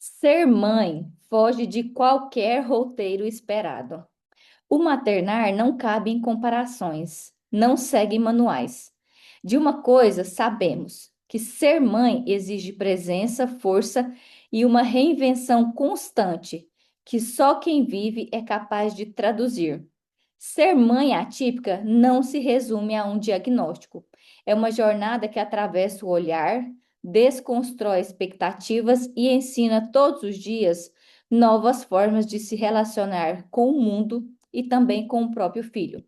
Ser mãe foge de qualquer roteiro esperado. O maternar não cabe em comparações, não segue manuais. De uma coisa sabemos, que ser mãe exige presença, força e uma reinvenção constante, que só quem vive é capaz de traduzir. Ser mãe atípica não se resume a um diagnóstico. É uma jornada que atravessa o olhar, desconstrói expectativas e ensina todos os dias novas formas de se relacionar com o mundo e também com o próprio filho.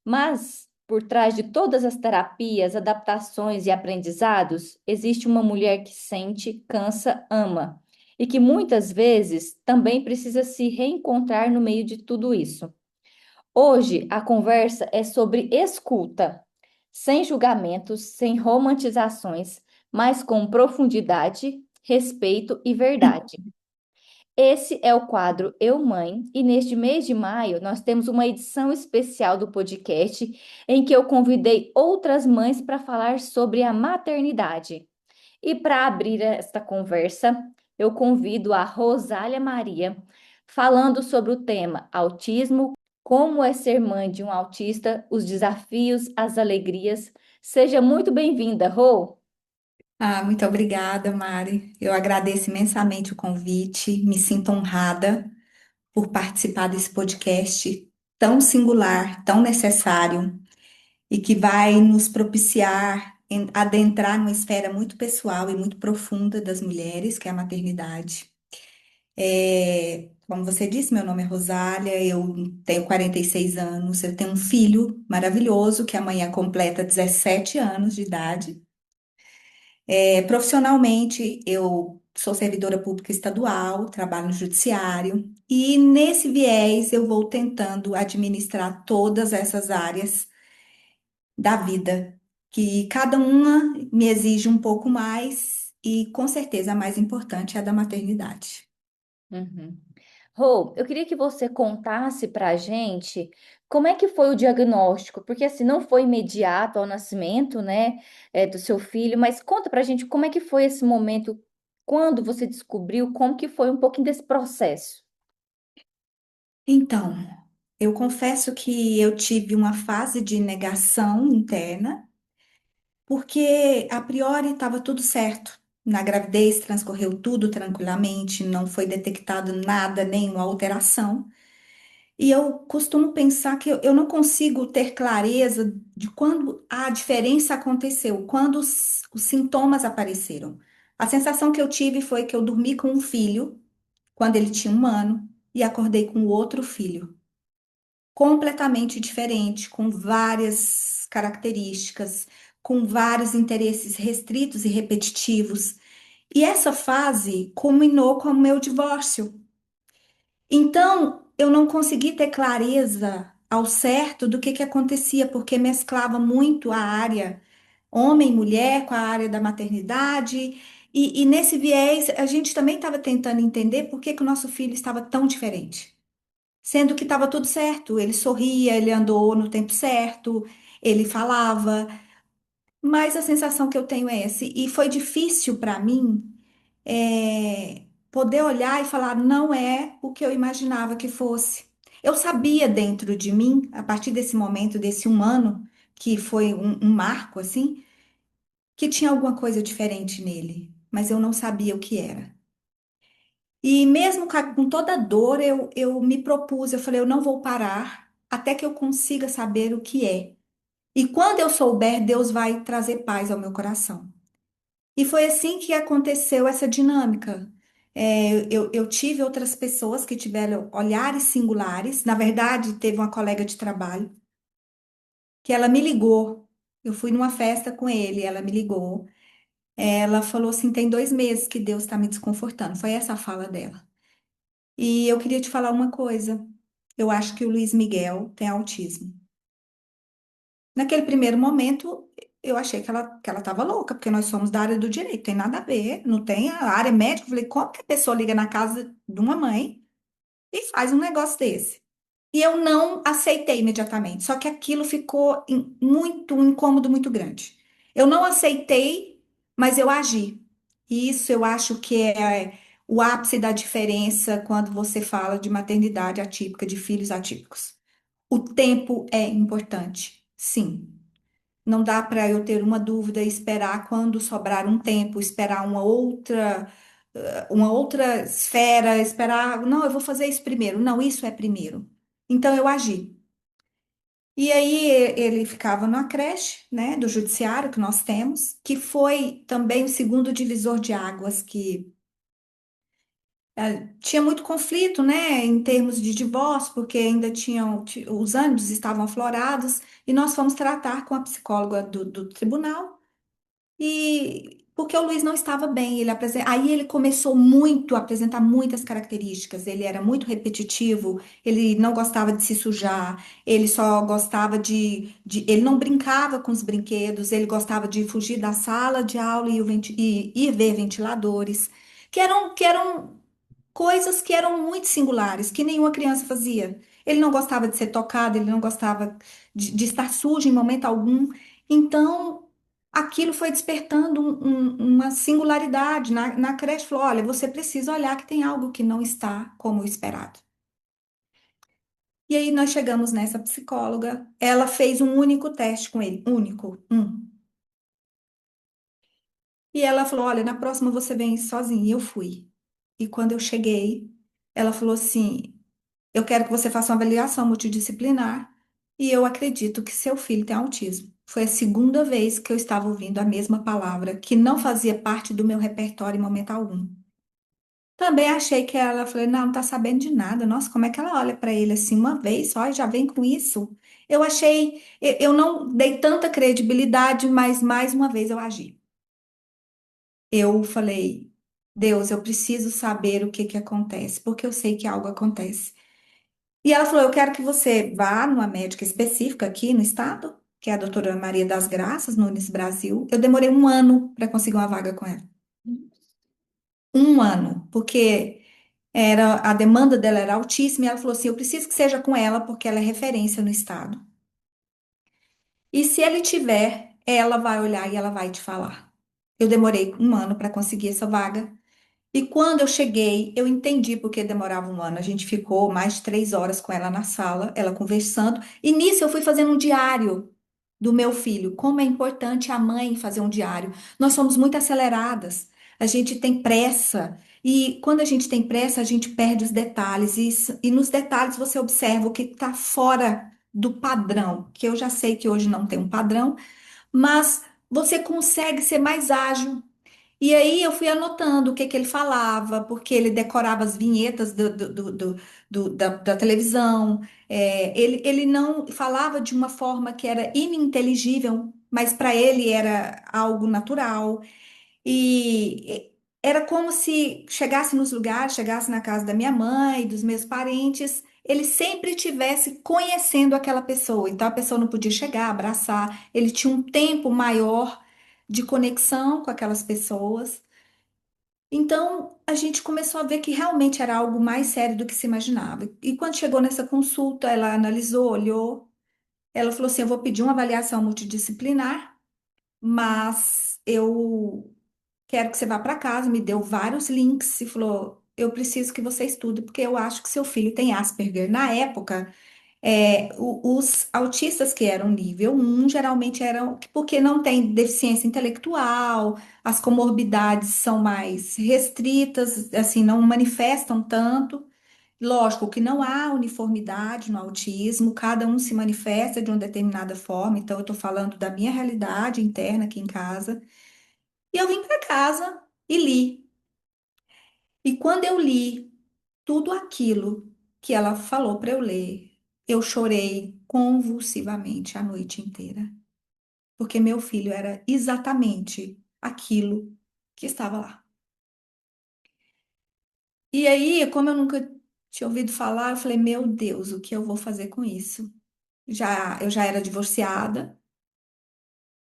Mas, por trás de todas as terapias, adaptações e aprendizados, existe uma mulher que sente, cansa, ama e que muitas vezes também precisa se reencontrar no meio de tudo isso. Hoje a conversa é sobre escuta, sem julgamentos, sem romantizações, mas com profundidade, respeito e verdade. Esse é o quadro Eu Mãe, e neste mês de maio nós temos uma edição especial do podcast em que eu convidei outras mães para falar sobre a maternidade. E para abrir esta conversa, eu convido a Rosália Maria, falando sobre o tema autismo, como é ser mãe de um autista, os desafios, as alegrias. Seja muito bem-vinda, Rô. Muito obrigada, Mari. Eu agradeço imensamente o convite, me sinto honrada por participar desse podcast tão singular, tão necessário e que vai nos propiciar adentrar numa esfera muito pessoal e muito profunda das mulheres, que é a maternidade. Como você disse, meu nome é Rosália, eu tenho 46 anos, eu tenho um filho maravilhoso que amanhã completa 17 anos de idade. Profissionalmente, eu sou servidora pública estadual, trabalho no judiciário, e nesse viés eu vou tentando administrar todas essas áreas da vida, que cada uma me exige um pouco mais, e com certeza a mais importante é a da maternidade. Uhum. Rô, eu queria que você contasse para a gente como é que foi o diagnóstico, porque assim, não foi imediato ao nascimento, né, do seu filho, mas conta para a gente como é que foi esse momento, quando você descobriu, como que foi um pouquinho desse processo. Então, eu confesso que eu tive uma fase de negação interna, porque a priori estava tudo certo. Na gravidez transcorreu tudo tranquilamente, não foi detectado nada, nenhuma alteração. E eu costumo pensar que eu não consigo ter clareza de quando a diferença aconteceu, quando os sintomas apareceram. A sensação que eu tive foi que eu dormi com um filho quando ele tinha 1 ano e acordei com outro filho, completamente diferente, com várias características, com vários interesses restritos e repetitivos. E essa fase culminou com o meu divórcio. Então, eu não consegui ter clareza ao certo do que acontecia, porque mesclava muito a área homem e mulher com a área da maternidade. E nesse viés, a gente também estava tentando entender por que o nosso filho estava tão diferente. Sendo que estava tudo certo, ele sorria, ele andou no tempo certo, ele falava, mas a sensação que eu tenho é essa. E foi difícil para mim poder olhar e falar, não é o que eu imaginava que fosse. Eu sabia dentro de mim, a partir desse momento, desse 1 ano, que foi um marco assim, que tinha alguma coisa diferente nele, mas eu não sabia o que era. E mesmo com toda a dor, eu me propus, eu falei, eu não vou parar até que eu consiga saber o que é. E quando eu souber, Deus vai trazer paz ao meu coração. E foi assim que aconteceu essa dinâmica. Eu tive outras pessoas que tiveram olhares singulares. Na verdade, teve uma colega de trabalho que ela me ligou. Eu fui numa festa com ele, ela me ligou. Ela falou assim: tem 2 meses que Deus está me desconfortando. Foi essa a fala dela. E eu queria te falar uma coisa. Eu acho que o Luiz Miguel tem autismo. Naquele primeiro momento, eu achei que ela estava louca, porque nós somos da área do direito, tem nada a ver, não tem a área médica. Eu falei, como que a pessoa liga na casa de uma mãe e faz um negócio desse? E eu não aceitei imediatamente, só que aquilo ficou muito, um incômodo muito grande. Eu não aceitei, mas eu agi. E isso eu acho que é o ápice da diferença quando você fala de maternidade atípica, de filhos atípicos. O tempo é importante, sim. Não dá para eu ter uma dúvida e esperar quando sobrar um tempo, esperar uma outra esfera, esperar, não, eu vou fazer isso primeiro. Não, isso é primeiro. Então eu agi. E aí ele ficava na creche, né, do judiciário que nós temos, que foi também o segundo divisor de águas que tinha muito conflito, né, em termos de divórcio, porque ainda os ânimos estavam aflorados, e nós fomos tratar com a psicóloga do tribunal. E porque o Luiz não estava bem, aí ele começou muito a apresentar muitas características. Ele era muito repetitivo, ele não gostava de se sujar, ele só gostava ele não brincava com os brinquedos, ele gostava de fugir da sala de aula e ir ver ventiladores, que eram coisas que eram muito singulares, que nenhuma criança fazia. Ele não gostava de ser tocado, ele não gostava de estar sujo em momento algum. Então, aquilo foi despertando uma singularidade. Na creche, falou: olha, você precisa olhar que tem algo que não está como o esperado. E aí nós chegamos nessa psicóloga, ela fez um único teste com ele, único, um. E ela falou: olha, na próxima você vem sozinha. E eu fui. E quando eu cheguei, ela falou assim: eu quero que você faça uma avaliação multidisciplinar e eu acredito que seu filho tem autismo. Foi a segunda vez que eu estava ouvindo a mesma palavra, que não fazia parte do meu repertório em momento algum. Também achei que ela, falei, não tá sabendo de nada. Nossa, como é que ela olha para ele assim uma vez só e já vem com isso? Eu não dei tanta credibilidade, mas mais uma vez eu agi. Eu falei, Deus, eu preciso saber o que que acontece, porque eu sei que algo acontece. E ela falou: eu quero que você vá numa médica específica aqui no estado, que é a doutora Maria das Graças, no Unis Brasil. Eu demorei um ano para conseguir uma vaga com ela. Um ano, porque a demanda dela era altíssima e ela falou assim: eu preciso que seja com ela, porque ela é referência no estado. E se ele tiver, ela vai olhar e ela vai te falar. Eu demorei um ano para conseguir essa vaga. E quando eu cheguei, eu entendi porque demorava um ano. A gente ficou mais de 3 horas com ela na sala, ela conversando. E nisso eu fui fazendo um diário do meu filho. Como é importante a mãe fazer um diário. Nós somos muito aceleradas. A gente tem pressa. E quando a gente tem pressa, a gente perde os detalhes. E nos detalhes você observa o que está fora do padrão, que eu já sei que hoje não tem um padrão, mas você consegue ser mais ágil. E aí eu fui anotando o que que ele falava, porque ele decorava as vinhetas da televisão. Ele não falava de uma forma que era ininteligível, mas para ele era algo natural. E era como se chegasse nos lugares, chegasse na casa da minha mãe, dos meus parentes, ele sempre tivesse conhecendo aquela pessoa. Então a pessoa não podia chegar, abraçar, ele tinha um tempo maior de conexão com aquelas pessoas. Então, a gente começou a ver que realmente era algo mais sério do que se imaginava. E quando chegou nessa consulta, ela analisou, olhou, ela falou assim: eu vou pedir uma avaliação multidisciplinar, mas eu quero que você vá para casa. Me deu vários links e falou: eu preciso que você estude, porque eu acho que seu filho tem Asperger. Na época, os autistas que eram nível um geralmente eram porque não tem deficiência intelectual, as comorbidades são mais restritas, assim, não manifestam tanto. Lógico que não há uniformidade no autismo, cada um se manifesta de uma determinada forma, então eu estou falando da minha realidade interna aqui em casa. E eu vim para casa e li. E quando eu li tudo aquilo que ela falou para eu ler, eu chorei convulsivamente a noite inteira, porque meu filho era exatamente aquilo que estava lá. E aí, como eu nunca tinha ouvido falar, eu falei: meu Deus, o que eu vou fazer com isso? Eu já era divorciada.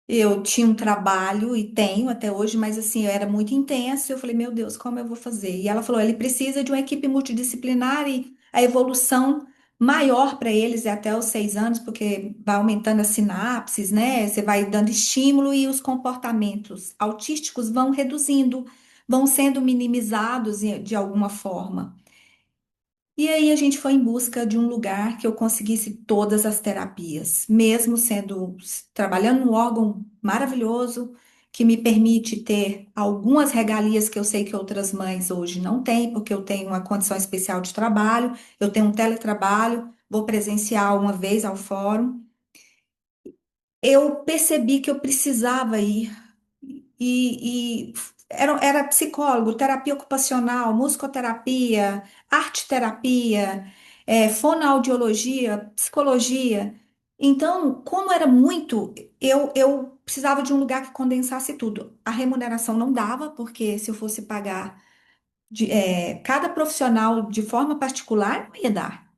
Eu tinha um trabalho e tenho até hoje, mas assim, eu era muito intenso. Eu falei, meu Deus, como eu vou fazer? E ela falou, ele precisa de uma equipe multidisciplinar e a evolução maior para eles é até os 6 anos, porque vai aumentando as sinapses, né? Você vai dando estímulo e os comportamentos autísticos vão reduzindo, vão sendo minimizados de alguma forma. E aí a gente foi em busca de um lugar que eu conseguisse todas as terapias, mesmo sendo trabalhando num órgão maravilhoso que me permite ter algumas regalias que eu sei que outras mães hoje não têm, porque eu tenho uma condição especial de trabalho, eu tenho um teletrabalho, vou presencial uma vez ao fórum. Eu percebi que eu precisava ir e era psicólogo, terapia ocupacional, musicoterapia, arte-terapia, fonoaudiologia, psicologia. Então, como era muito, eu precisava de um lugar que condensasse tudo. A remuneração não dava, porque se eu fosse pagar cada profissional de forma particular, não ia dar.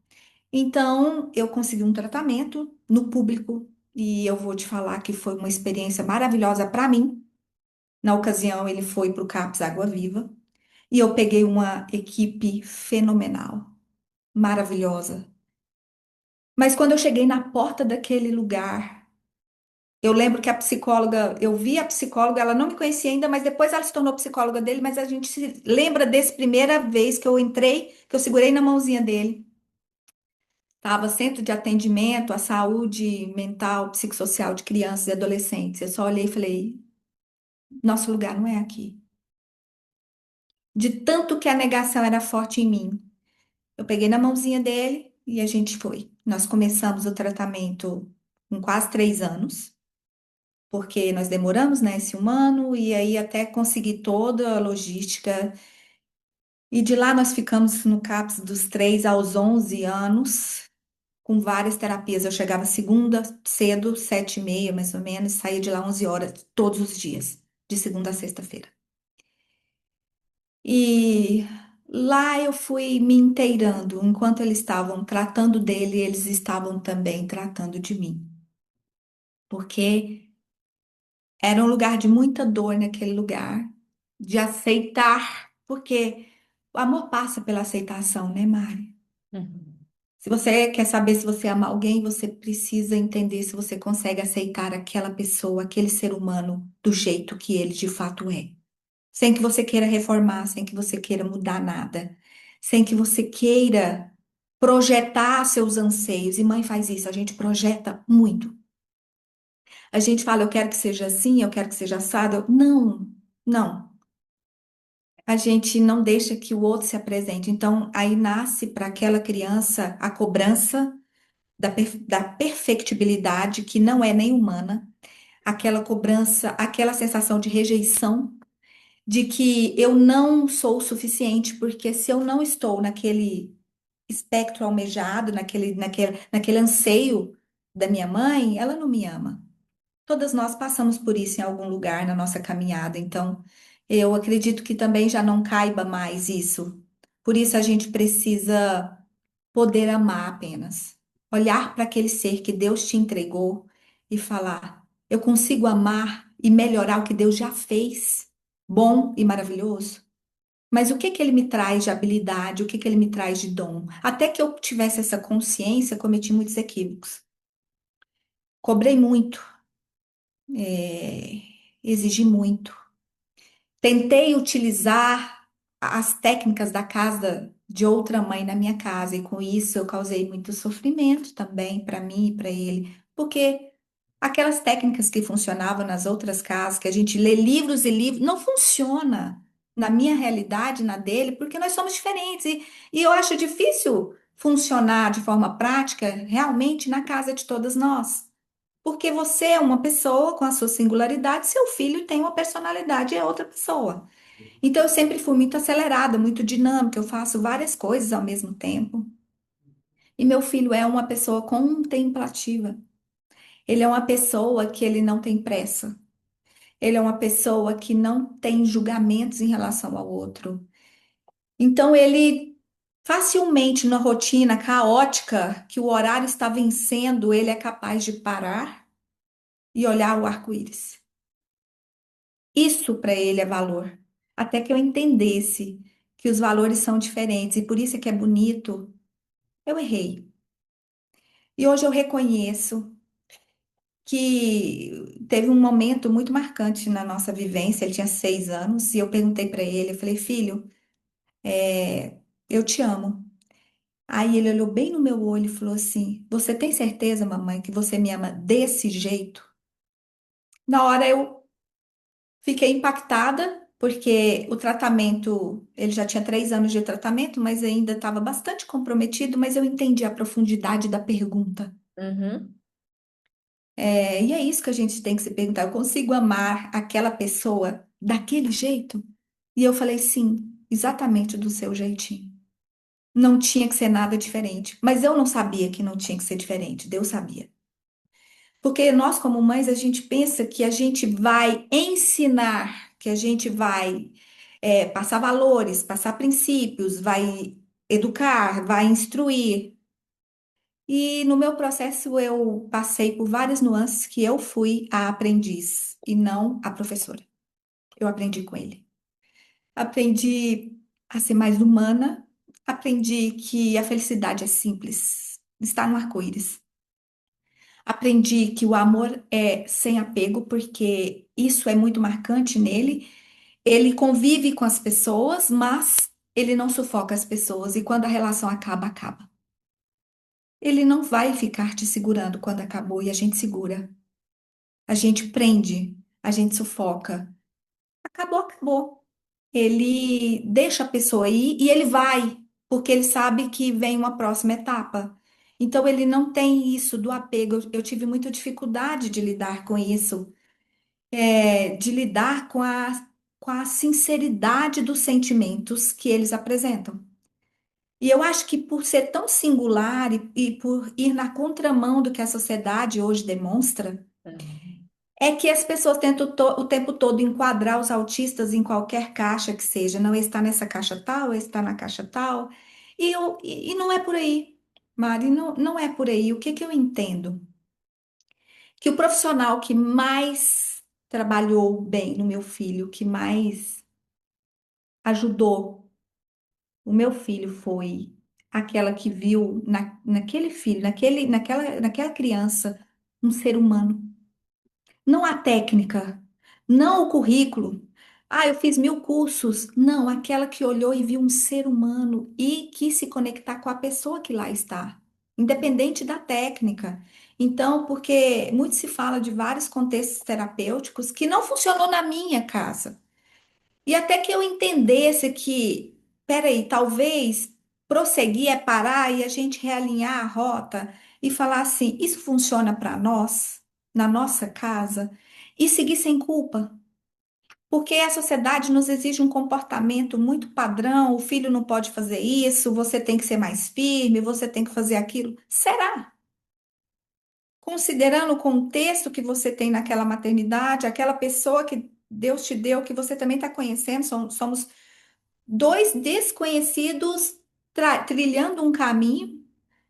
Então, eu consegui um tratamento no público e eu vou te falar que foi uma experiência maravilhosa para mim. Na ocasião, ele foi para o CAPS Água Viva e eu peguei uma equipe fenomenal, maravilhosa. Mas quando eu cheguei na porta daquele lugar, eu lembro que a psicóloga, eu vi a psicóloga, ela não me conhecia ainda, mas depois ela se tornou psicóloga dele, mas a gente se lembra desse primeira vez que eu entrei, que eu segurei na mãozinha dele. Tava Centro de Atendimento à Saúde Mental, Psicossocial de Crianças e Adolescentes. Eu só olhei e falei, nosso lugar não é aqui. De tanto que a negação era forte em mim. Eu peguei na mãozinha dele e a gente foi. Nós começamos o tratamento com quase 3 anos, porque nós demoramos, né, esse humano, e aí até conseguir toda a logística. E de lá nós ficamos no CAPS dos 3 aos 11 anos, com várias terapias. Eu chegava segunda cedo, 7h30 mais ou menos, saía de lá 11 horas todos os dias, de segunda a sexta-feira. E lá eu fui me inteirando. Enquanto eles estavam tratando dele, eles estavam também tratando de mim. Porque era um lugar de muita dor naquele lugar, de aceitar, porque o amor passa pela aceitação, né, Mari? Uhum. Se você quer saber se você ama alguém, você precisa entender se você consegue aceitar aquela pessoa, aquele ser humano, do jeito que ele de fato é. Sem que você queira reformar, sem que você queira mudar nada, sem que você queira projetar seus anseios. E mãe faz isso, a gente projeta muito. A gente fala, eu quero que seja assim, eu quero que seja assado. Não, não. A gente não deixa que o outro se apresente. Então, aí nasce para aquela criança a cobrança da perfectibilidade, que não é nem humana, aquela cobrança, aquela sensação de rejeição, de que eu não sou o suficiente, porque se eu não estou naquele espectro almejado, naquele anseio da minha mãe, ela não me ama. Todas nós passamos por isso em algum lugar na nossa caminhada, então eu acredito que também já não caiba mais isso. Por isso a gente precisa poder amar apenas. Olhar para aquele ser que Deus te entregou e falar: eu consigo amar e melhorar o que Deus já fez, bom e maravilhoso. Mas o que que ele me traz de habilidade, o que que ele me traz de dom? Até que eu tivesse essa consciência, cometi muitos equívocos. Cobrei muito, exigi muito. Tentei utilizar as técnicas da casa de outra mãe na minha casa, e com isso eu causei muito sofrimento também para mim e para ele, porque aquelas técnicas que funcionavam nas outras casas, que a gente lê livros e livros, não funciona na minha realidade, na dele, porque nós somos diferentes, e eu acho difícil funcionar de forma prática realmente na casa de todas nós. Porque você é uma pessoa com a sua singularidade, seu filho tem uma personalidade e é outra pessoa. Então, eu sempre fui muito acelerada, muito dinâmica, eu faço várias coisas ao mesmo tempo. E meu filho é uma pessoa contemplativa. Ele é uma pessoa que ele não tem pressa. Ele é uma pessoa que não tem julgamentos em relação ao outro. Então, ele facilmente, na rotina caótica, que o horário está vencendo, ele é capaz de parar e olhar o arco-íris. Isso para ele é valor. Até que eu entendesse que os valores são diferentes e por isso é que é bonito. Eu errei. E hoje eu reconheço que teve um momento muito marcante na nossa vivência. Ele tinha 6 anos e eu perguntei para ele, eu falei, filho, eu te amo. Aí ele olhou bem no meu olho e falou assim: Você tem certeza, mamãe, que você me ama desse jeito? Na hora eu fiquei impactada, porque o tratamento, ele já tinha 3 anos de tratamento, mas ainda estava bastante comprometido, mas eu entendi a profundidade da pergunta. Uhum. E é isso que a gente tem que se perguntar: eu consigo amar aquela pessoa daquele jeito? E eu falei: sim, exatamente do seu jeitinho. Não tinha que ser nada diferente. Mas eu não sabia que não tinha que ser diferente, Deus sabia. Porque nós, como mães, a gente pensa que a gente vai ensinar, que a gente vai passar valores, passar princípios, vai educar, vai instruir. E no meu processo eu passei por várias nuances que eu fui a aprendiz e não a professora. Eu aprendi com ele. Aprendi a ser mais humana, aprendi que a felicidade é simples, está no arco-íris. Aprendi que o amor é sem apego, porque isso é muito marcante nele. Ele convive com as pessoas, mas ele não sufoca as pessoas. E quando a relação acaba, acaba. Ele não vai ficar te segurando quando acabou e a gente segura. A gente prende, a gente sufoca. Acabou, acabou. Ele deixa a pessoa ir e ele vai, porque ele sabe que vem uma próxima etapa. Então ele não tem isso do apego. Eu tive muita dificuldade de lidar com isso, de lidar com a sinceridade dos sentimentos que eles apresentam. E eu acho que por ser tão singular e por ir na contramão do que a sociedade hoje demonstra, Uhum. é que as pessoas tentam o tempo todo enquadrar os autistas em qualquer caixa que seja. Não, esse está nessa caixa tal, esse está na caixa tal. E não é por aí, Mari, não, não é por aí. O que que eu entendo? Que o profissional que mais trabalhou bem no meu filho, que mais ajudou o meu filho foi aquela que viu naquele filho, naquela criança, um ser humano. Não a técnica, não o currículo. Ah, eu fiz 1000 cursos. Não, aquela que olhou e viu um ser humano e quis se conectar com a pessoa que lá está, independente da técnica. Então, porque muito se fala de vários contextos terapêuticos que não funcionou na minha casa. E até que eu entendesse que, peraí, talvez prosseguir é parar e a gente realinhar a rota e falar assim: isso funciona para nós, na nossa casa, e seguir sem culpa. Porque a sociedade nos exige um comportamento muito padrão, o filho não pode fazer isso, você tem que ser mais firme, você tem que fazer aquilo. Será? Considerando o contexto que você tem naquela maternidade, aquela pessoa que Deus te deu, que você também está conhecendo, somos dois desconhecidos trilhando um caminho,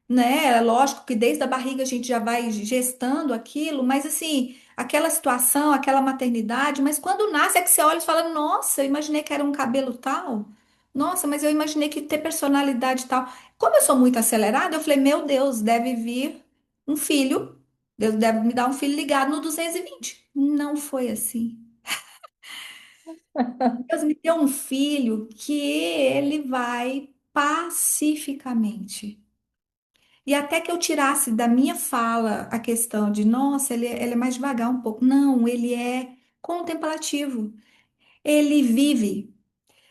né? É lógico que desde a barriga a gente já vai gestando aquilo, mas assim, aquela situação, aquela maternidade, mas quando nasce é que você olha e fala: Nossa, eu imaginei que era um cabelo tal. Nossa, mas eu imaginei que ter personalidade tal. Como eu sou muito acelerada, eu falei: Meu Deus, deve vir um filho. Deus deve me dar um filho ligado no 220. Não foi assim. Deus me deu um filho que ele vai pacificamente. E até que eu tirasse da minha fala a questão de, nossa, ele é mais devagar um pouco. Não, ele é contemplativo. Ele vive.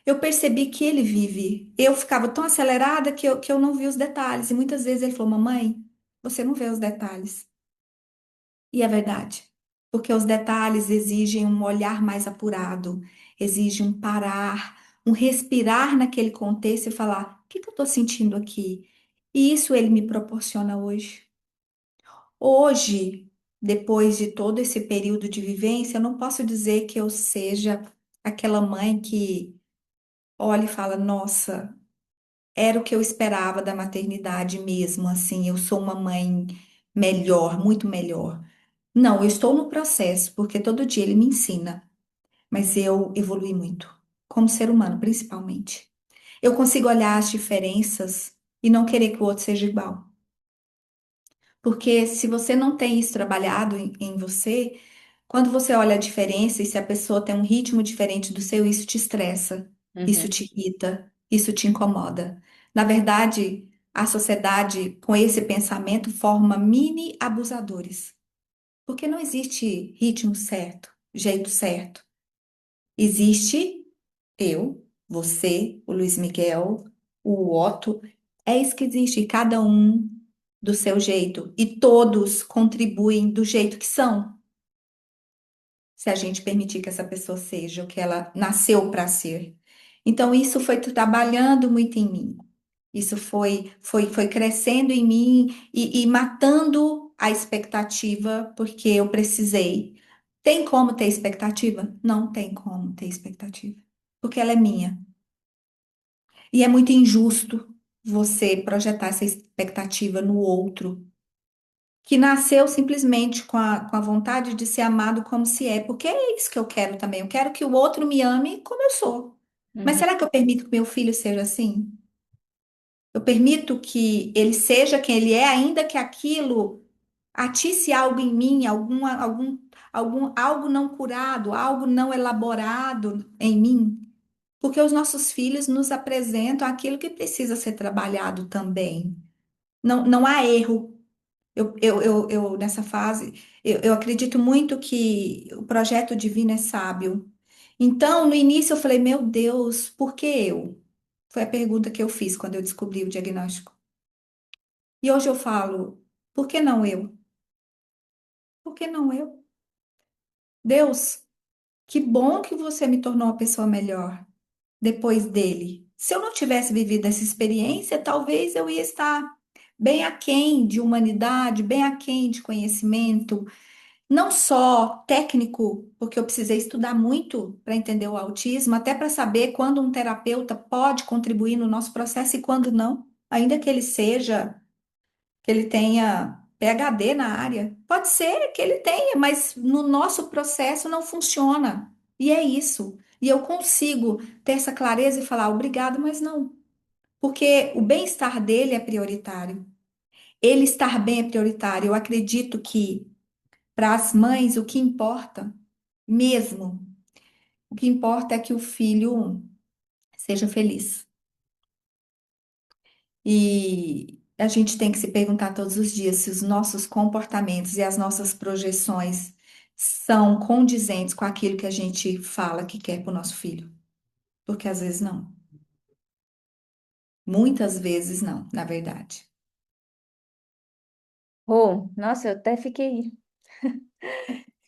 Eu percebi que ele vive. Eu ficava tão acelerada que eu não vi os detalhes. E muitas vezes ele falou, mamãe, você não vê os detalhes. E é verdade, porque os detalhes exigem um olhar mais apurado, exigem um parar, um respirar naquele contexto e falar: o que que eu estou sentindo aqui? E isso ele me proporciona hoje. Hoje, depois de todo esse período de vivência, eu não posso dizer que eu seja aquela mãe que olha e fala: nossa, era o que eu esperava da maternidade mesmo, assim, eu sou uma mãe melhor, muito melhor. Não, eu estou no processo, porque todo dia ele me ensina, mas eu evolui muito, como ser humano, principalmente. Eu consigo olhar as diferenças e não querer que o outro seja igual. Porque se você não tem isso trabalhado em você, quando você olha a diferença e se a pessoa tem um ritmo diferente do seu, isso te estressa, isso Uhum, te irrita, isso te incomoda. Na verdade, a sociedade com esse pensamento forma mini abusadores, porque não existe ritmo certo, jeito certo. Existe eu, você, o Luiz Miguel, o Otto. É isso que existe, e cada um do seu jeito. E todos contribuem do jeito que são, se a gente permitir que essa pessoa seja o que ela nasceu para ser. Então, isso foi trabalhando muito em mim. Isso foi crescendo em mim e matando a expectativa, porque eu precisei. Tem como ter expectativa? Não tem como ter expectativa, porque ela é minha. E é muito injusto você projetar essa expectativa no outro, que nasceu simplesmente com a vontade de ser amado como se é, porque é isso que eu quero também. Eu quero que o outro me ame como eu sou. Mas uhum, será que eu permito que meu filho seja assim? Eu permito que ele seja quem ele é, ainda que aquilo atisse algo em mim, algo não curado, algo não elaborado em mim? Porque os nossos filhos nos apresentam aquilo que precisa ser trabalhado também. Não, não há erro. Nessa fase, eu acredito muito que o projeto divino é sábio. Então, no início, eu falei, meu Deus, por que eu? Foi a pergunta que eu fiz quando eu descobri o diagnóstico. E hoje eu falo, por que não eu? Por que não eu? Deus, que bom que você me tornou uma pessoa melhor depois dele. Se eu não tivesse vivido essa experiência, talvez eu ia estar bem aquém de humanidade, bem aquém de conhecimento, não só técnico, porque eu precisei estudar muito para entender o autismo, até para saber quando um terapeuta pode contribuir no nosso processo e quando não, ainda que ele seja, que ele tenha PhD na área. Pode ser que ele tenha, mas no nosso processo não funciona. E é isso. E eu consigo ter essa clareza e falar obrigado, mas não. Porque o bem-estar dele é prioritário. Ele estar bem é prioritário. Eu acredito que para as mães o que importa mesmo, o que importa é que o filho seja feliz. E a gente tem que se perguntar todos os dias se os nossos comportamentos e as nossas projeções são condizentes com aquilo que a gente fala que quer para o nosso filho. Porque às vezes não. Muitas vezes não, na verdade. oh, nossa, eu até fiquei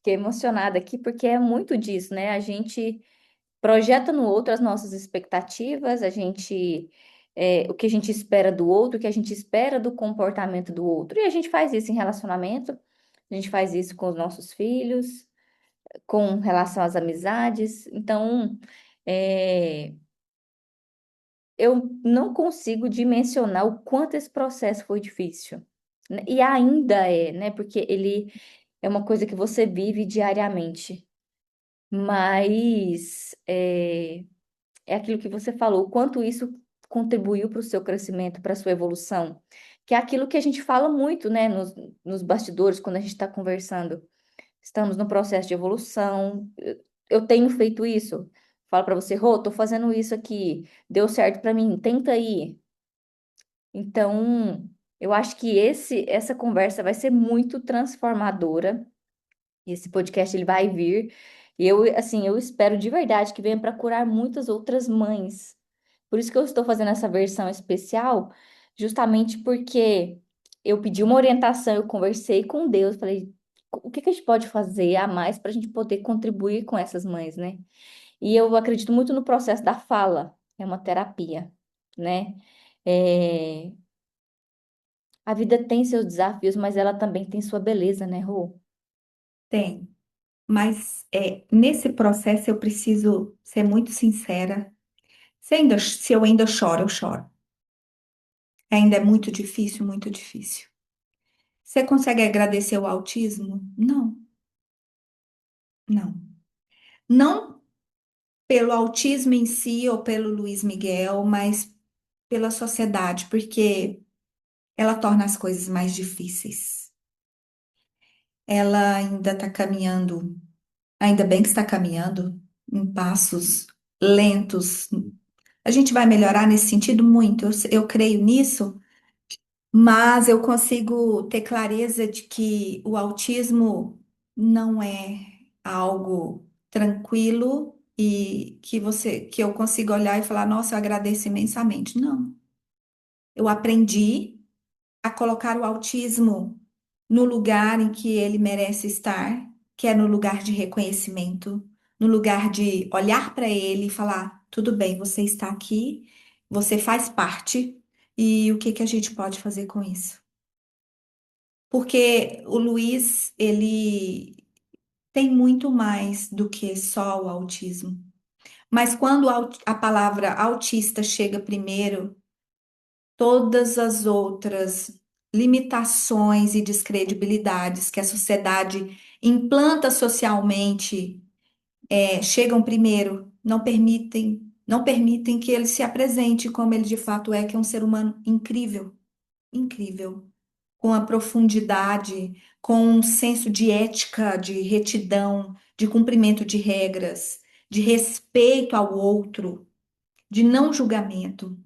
emocionada aqui, porque é muito disso, né? A gente projeta no outro as nossas expectativas, o que a gente espera do outro, o que a gente espera do comportamento do outro. E a gente faz isso em relacionamento, a gente faz isso com os nossos filhos, com relação às amizades. Então, é, eu não consigo dimensionar o quanto esse processo foi difícil, né? E ainda é, né? Porque ele é uma coisa que você vive diariamente. Mas é aquilo que você falou, o quanto isso contribuiu para o seu crescimento, para a sua evolução, que é aquilo que a gente fala muito, né, nos bastidores, quando a gente está conversando. Estamos no processo de evolução. Eu tenho feito isso. Falo para você, Rô, tô fazendo isso aqui, deu certo para mim, tenta aí. Então, eu acho que essa conversa vai ser muito transformadora. Esse podcast ele vai vir. E eu, assim, eu espero de verdade que venha para curar muitas outras mães. Por isso que eu estou fazendo essa versão especial, justamente porque eu pedi uma orientação, eu conversei com Deus, falei, o que que a gente pode fazer a mais para a gente poder contribuir com essas mães, né? E eu acredito muito no processo da fala, é uma terapia, né? É, a vida tem seus desafios, mas ela também tem sua beleza, né, Rô? Tem. Mas nesse processo eu preciso ser muito sincera. Se eu ainda choro, eu choro. Ainda é muito difícil, muito difícil. Você consegue agradecer o autismo? Não, não. Não pelo autismo em si ou pelo Luiz Miguel, mas pela sociedade, porque ela torna as coisas mais difíceis. ela ainda está caminhando, ainda bem que está caminhando em passos lentos. A gente vai melhorar nesse sentido muito, eu creio nisso, mas eu consigo ter clareza de que o autismo não é algo tranquilo e que eu consigo olhar e falar, nossa, eu agradeço imensamente. Não. Eu aprendi a colocar o autismo no lugar em que ele merece estar, que é no lugar de reconhecimento, no lugar de olhar para ele e falar: tudo bem, você está aqui, você faz parte, e o que que a gente pode fazer com isso? Porque o Luiz, ele tem muito mais do que só o autismo. Mas quando a palavra autista chega primeiro, todas as outras limitações e descredibilidades que a sociedade implanta socialmente, chegam primeiro, não permitem que ele se apresente como ele de fato é, que é um ser humano incrível, incrível, com a profundidade, com um senso de ética, de retidão, de cumprimento de regras, de respeito ao outro, de não julgamento.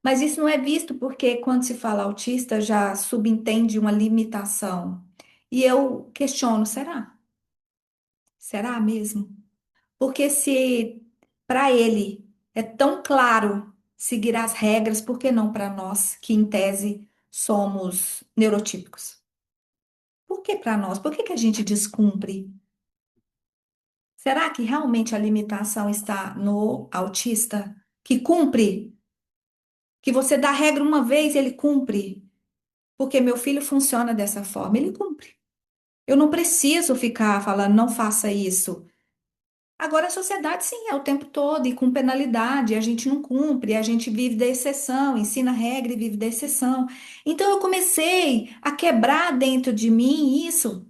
Mas isso não é visto porque quando se fala autista já subentende uma limitação. E eu questiono, será? Será mesmo? Porque se para ele é tão claro seguir as regras, por que não para nós, que em tese somos neurotípicos? Por que para nós? Por que que a gente descumpre? Será que realmente a limitação está no autista que cumpre? Que você dá a regra uma vez, ele cumpre? Porque meu filho funciona dessa forma, ele cumpre. Eu não preciso ficar falando, não faça isso. Agora, a sociedade, sim, é o tempo todo e com penalidade, a gente não cumpre, a gente vive da exceção, ensina regra e vive da exceção. Então, eu comecei a quebrar dentro de mim isso.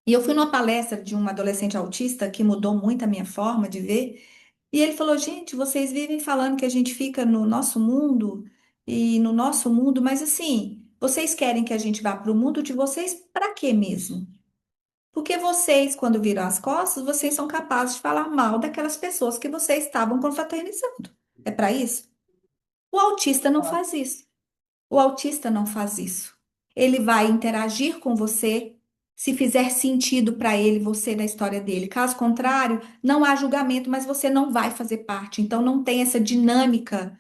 E eu fui numa palestra de um adolescente autista que mudou muito a minha forma de ver. E ele falou: gente, vocês vivem falando que a gente fica no nosso mundo e no nosso mundo, mas assim, vocês querem que a gente vá para o mundo de vocês para quê mesmo? Porque vocês, quando viram as costas, vocês são capazes de falar mal daquelas pessoas que vocês estavam confraternizando. É para isso? O autista não faz isso. O autista não faz isso. Ele vai interagir com você se fizer sentido para ele, você na história dele. Caso contrário, não há julgamento, mas você não vai fazer parte. Então, não tem essa dinâmica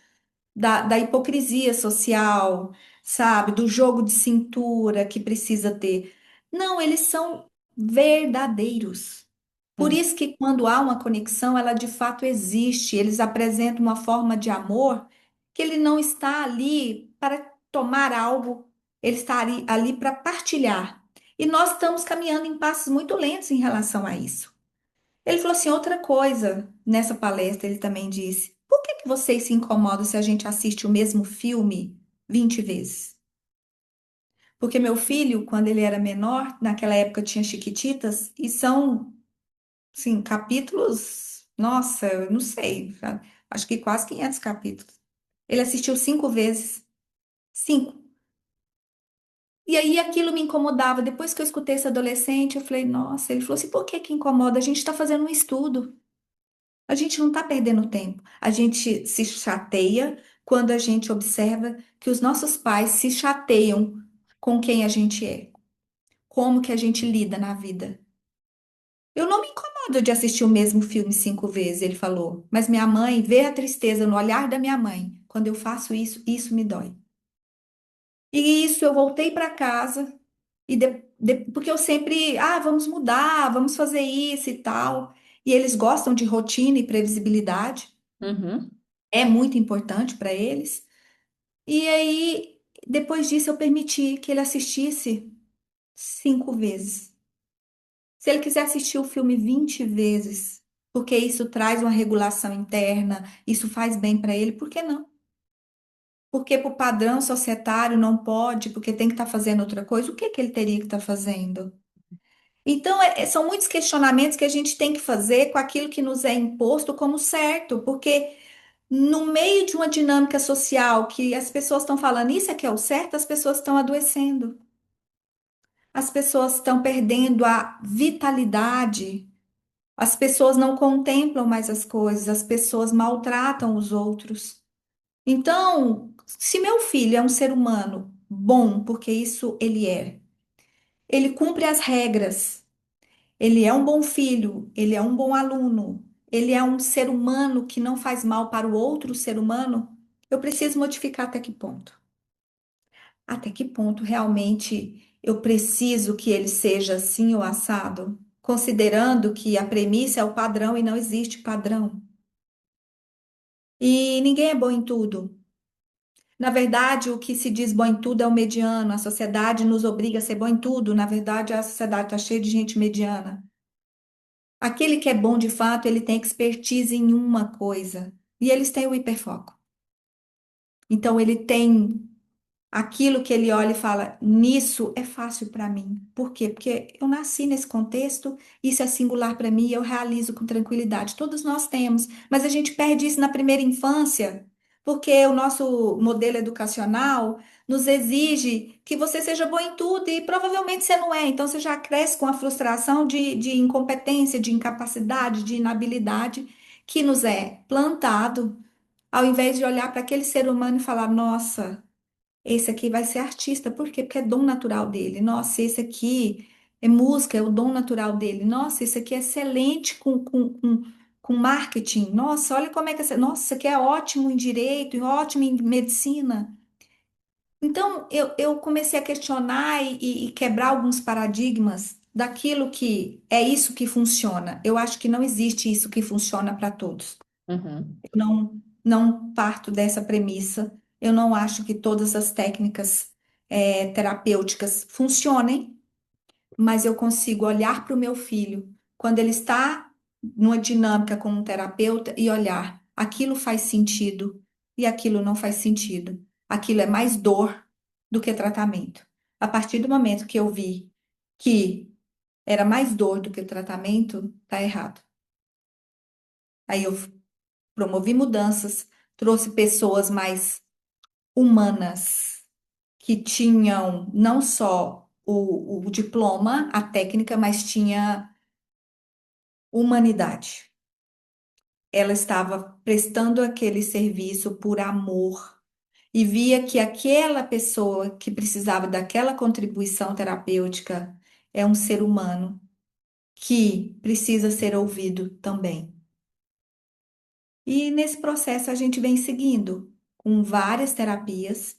da hipocrisia social, sabe? Do jogo de cintura que precisa ter. Não, eles são verdadeiros. Por Hum. isso que quando há uma conexão, ela de fato existe. Eles apresentam uma forma de amor que ele não está ali para tomar algo, ele está ali para partilhar. E nós estamos caminhando em passos muito lentos em relação a isso. Ele falou assim, outra coisa, nessa palestra ele também disse, por que que vocês se incomodam se a gente assiste o mesmo filme 20 vezes? Porque meu filho, quando ele era menor, naquela época tinha Chiquititas, e são, sim, capítulos, nossa, eu não sei, acho que quase 500 capítulos. Ele assistiu 5 vezes, 5. E aí aquilo me incomodava. Depois que eu escutei esse adolescente, eu falei, nossa, ele falou assim, por que que incomoda? A gente está fazendo um estudo. A gente não está perdendo tempo. A gente se chateia quando a gente observa que os nossos pais se chateiam com quem a gente é, como que a gente lida na vida. Eu não me incomodo de assistir o mesmo filme 5 vezes, ele falou, mas minha mãe vê a tristeza no olhar da minha mãe. Quando eu faço isso, isso me dói. E isso eu voltei para casa e porque eu sempre, vamos mudar, vamos fazer isso e tal. E eles gostam de rotina e previsibilidade. Uhum. É muito importante para eles. E aí, depois disso, eu permiti que ele assistisse 5 vezes. Se ele quiser assistir o filme 20 vezes, porque isso traz uma regulação interna, isso faz bem para ele, por que não? Porque para o padrão societário não pode, porque tem que estar fazendo outra coisa, o que que ele teria que estar fazendo? Então, são muitos questionamentos que a gente tem que fazer com aquilo que nos é imposto como certo, porque no meio de uma dinâmica social que as pessoas estão falando isso é que é o certo, as pessoas estão adoecendo. as pessoas estão perdendo a vitalidade, as pessoas não contemplam mais as coisas, as pessoas maltratam os outros. Então, se meu filho é um ser humano bom, porque isso ele é, ele cumpre as regras, ele é um bom filho, ele é um bom aluno, ele é um ser humano que não faz mal para o outro ser humano, eu preciso modificar até que ponto? Até que ponto realmente eu preciso que ele seja assim ou assado? Considerando que a premissa é o padrão e não existe padrão. E ninguém é bom em tudo. Na verdade, o que se diz bom em tudo é o mediano. A sociedade nos obriga a ser bom em tudo. Na verdade, a sociedade está cheia de gente mediana. Aquele que é bom de fato, ele tem expertise em uma coisa. E eles têm o hiperfoco. Então, ele tem aquilo que ele olha e fala, nisso é fácil para mim. Por quê? Porque eu nasci nesse contexto, isso é singular para mim e eu realizo com tranquilidade. Todos nós temos, mas a gente perde isso na primeira infância, porque o nosso modelo educacional nos exige que você seja bom em tudo e provavelmente você não é. Então você já cresce com a frustração de incompetência, de incapacidade, de inabilidade que nos é plantado, ao invés de olhar para aquele ser humano e falar, nossa. Esse aqui vai ser artista, por quê? Porque é dom natural dele. Nossa, esse aqui é música, é o dom natural dele. Nossa, esse aqui é excelente com marketing. Nossa, olha como é que é. Nossa, isso aqui é ótimo em direito, ótimo em medicina. Então, eu comecei a questionar e quebrar alguns paradigmas daquilo que é isso que funciona. Eu acho que não existe isso que funciona para todos. Uhum, Não parto dessa premissa. Eu não acho que todas as técnicas terapêuticas funcionem, mas eu consigo olhar para o meu filho quando ele está numa dinâmica com um terapeuta e olhar, aquilo faz sentido e aquilo não faz sentido. Aquilo é mais dor do que tratamento. A partir do momento que eu vi que era mais dor do que tratamento, tá errado. Aí eu promovi mudanças, trouxe pessoas mais humanas que tinham não só o diploma, a técnica, mas tinha humanidade. Ela estava prestando aquele serviço por amor e via que aquela pessoa que precisava daquela contribuição terapêutica é um ser humano que precisa ser ouvido também. E nesse processo a gente vem seguindo com várias terapias.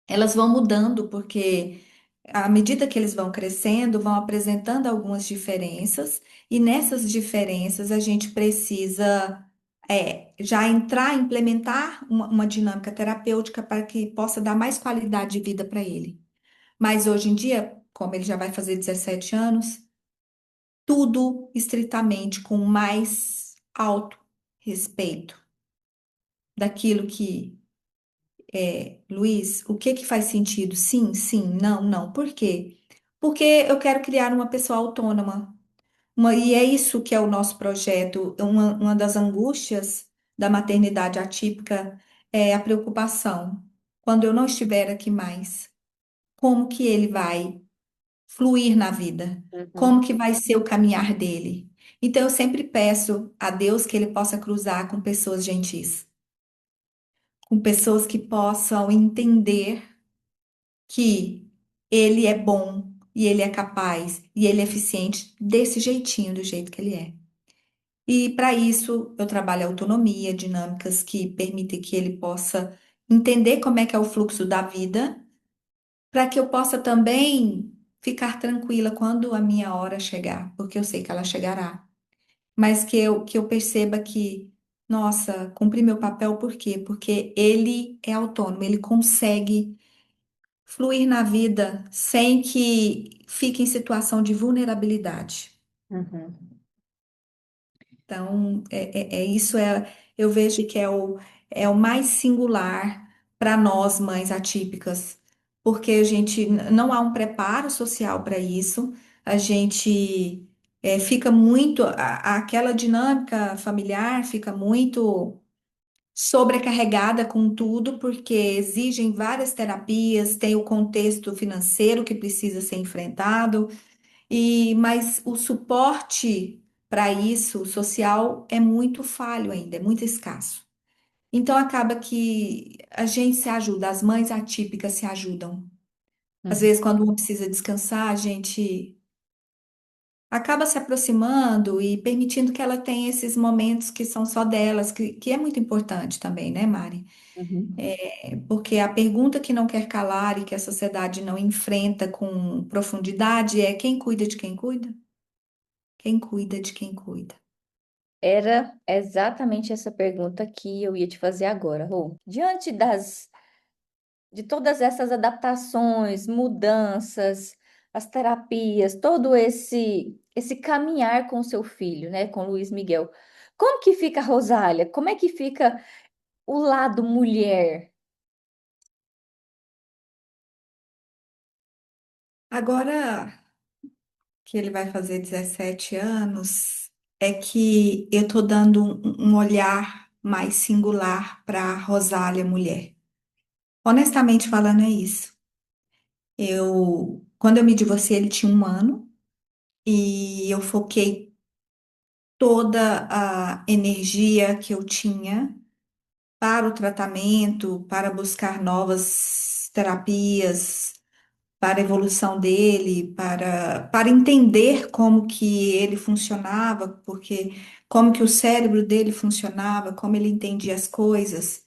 Elas vão mudando porque à medida que eles vão crescendo, vão apresentando algumas diferenças, e nessas diferenças a gente precisa já entrar, implementar uma dinâmica terapêutica para que possa dar mais qualidade de vida para ele. Mas hoje em dia, como ele já vai fazer 17 anos, tudo estritamente com mais alto respeito daquilo que Luiz, o que que faz sentido? Sim, sim, não, não. Por quê? Porque eu quero criar uma pessoa autônoma. E é isso que é o nosso projeto. Uma das angústias da maternidade atípica é a preocupação. Quando eu não estiver aqui mais, como que ele vai fluir na vida? Como uhum, que vai ser o caminhar dele? Então, eu sempre peço a Deus que ele possa cruzar com pessoas gentis, com pessoas que possam entender que ele é bom e ele é capaz e ele é eficiente desse jeitinho, do jeito que ele é. E para isso eu trabalho autonomia, dinâmicas que permitem que ele possa entender como é que é o fluxo da vida, para que eu possa também ficar tranquila quando a minha hora chegar, porque eu sei que ela chegará. Mas que eu perceba que, nossa, cumpri meu papel, por quê? Porque ele é autônomo, ele consegue fluir na vida sem que fique em situação de vulnerabilidade. uhum, Então, isso eu vejo que é o mais singular para nós, mães atípicas, porque a gente não há um preparo social para isso, a gente fica muito, aquela dinâmica familiar fica muito sobrecarregada com tudo, porque exigem várias terapias, tem o contexto financeiro que precisa ser enfrentado, mas o suporte para isso social é muito falho ainda, é muito escasso. Então acaba que a gente se ajuda, as mães atípicas se ajudam. Às Uhum, vezes, quando uma precisa descansar, a gente acaba se aproximando e permitindo que ela tenha esses momentos que são só delas, que é muito importante também, né, Mari? uhum, Porque a pergunta que não quer calar e que a sociedade não enfrenta com profundidade é: quem cuida de quem cuida? Quem cuida de quem cuida? Era exatamente essa pergunta que eu ia te fazer agora, Rô. Diante de todas essas adaptações, mudanças, as terapias, todo esse caminhar com o seu filho, né, com o Luiz Miguel, como que fica a Rosália? Como é que fica o lado mulher? Agora que ele vai fazer 17 anos, é que eu tô dando um olhar mais singular para Rosália mulher. Honestamente falando, é isso. Quando eu me divorciei, ele tinha 1 ano e eu foquei toda a energia que eu tinha para o tratamento, para buscar novas terapias, para a evolução dele, para entender como que ele funcionava, porque como que o cérebro dele funcionava, como ele entendia as coisas.